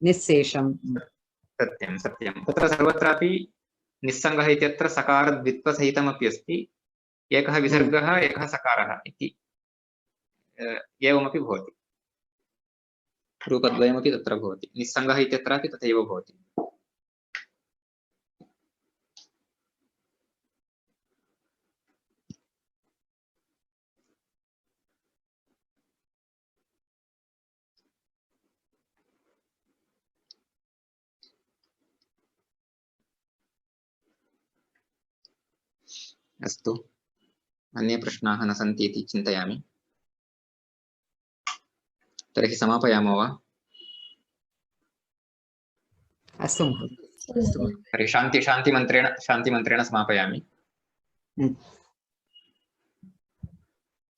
निस्सेषं, सत्यं सत्यं, तत्र सर्वत्रापि निस्सङ्गः इत्यत्र सकारद्वित्वसहितमपि अस्ति, एकः विसर्गः एकः सकारः इति एवमपि भवति, रूपद्वयमपि तत्र भवति, निस्सङ्गः इत्यत्रापि तथैव भवति। अस्तु, अन्ये प्रश्नाः न सन्ति इति चिन्तयामि, तर्हि समापयामो वा? अस्तु तर्हि शान्तिमन्त्रेण समापयामि।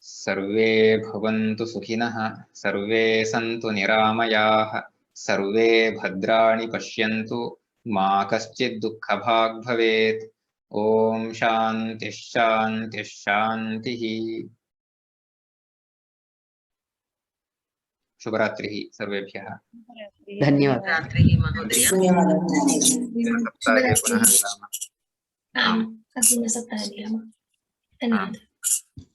सर्वे भवन्तु सुखिनः, सर्वे सन्तु निरामयाः, सर्वे भद्राणि पश्यन्तु, मा कश्चित् दुःखभाग् भवेत्। ॐ शान्तिः शान्तिः शान्तिः। शुभरात्रिः सर्वेभ्यः। धन्यवादः। सप्ताहे पुनः मिलामः। आम्, अग्रिमसप्ताहे मिलामः। धन्यवादः।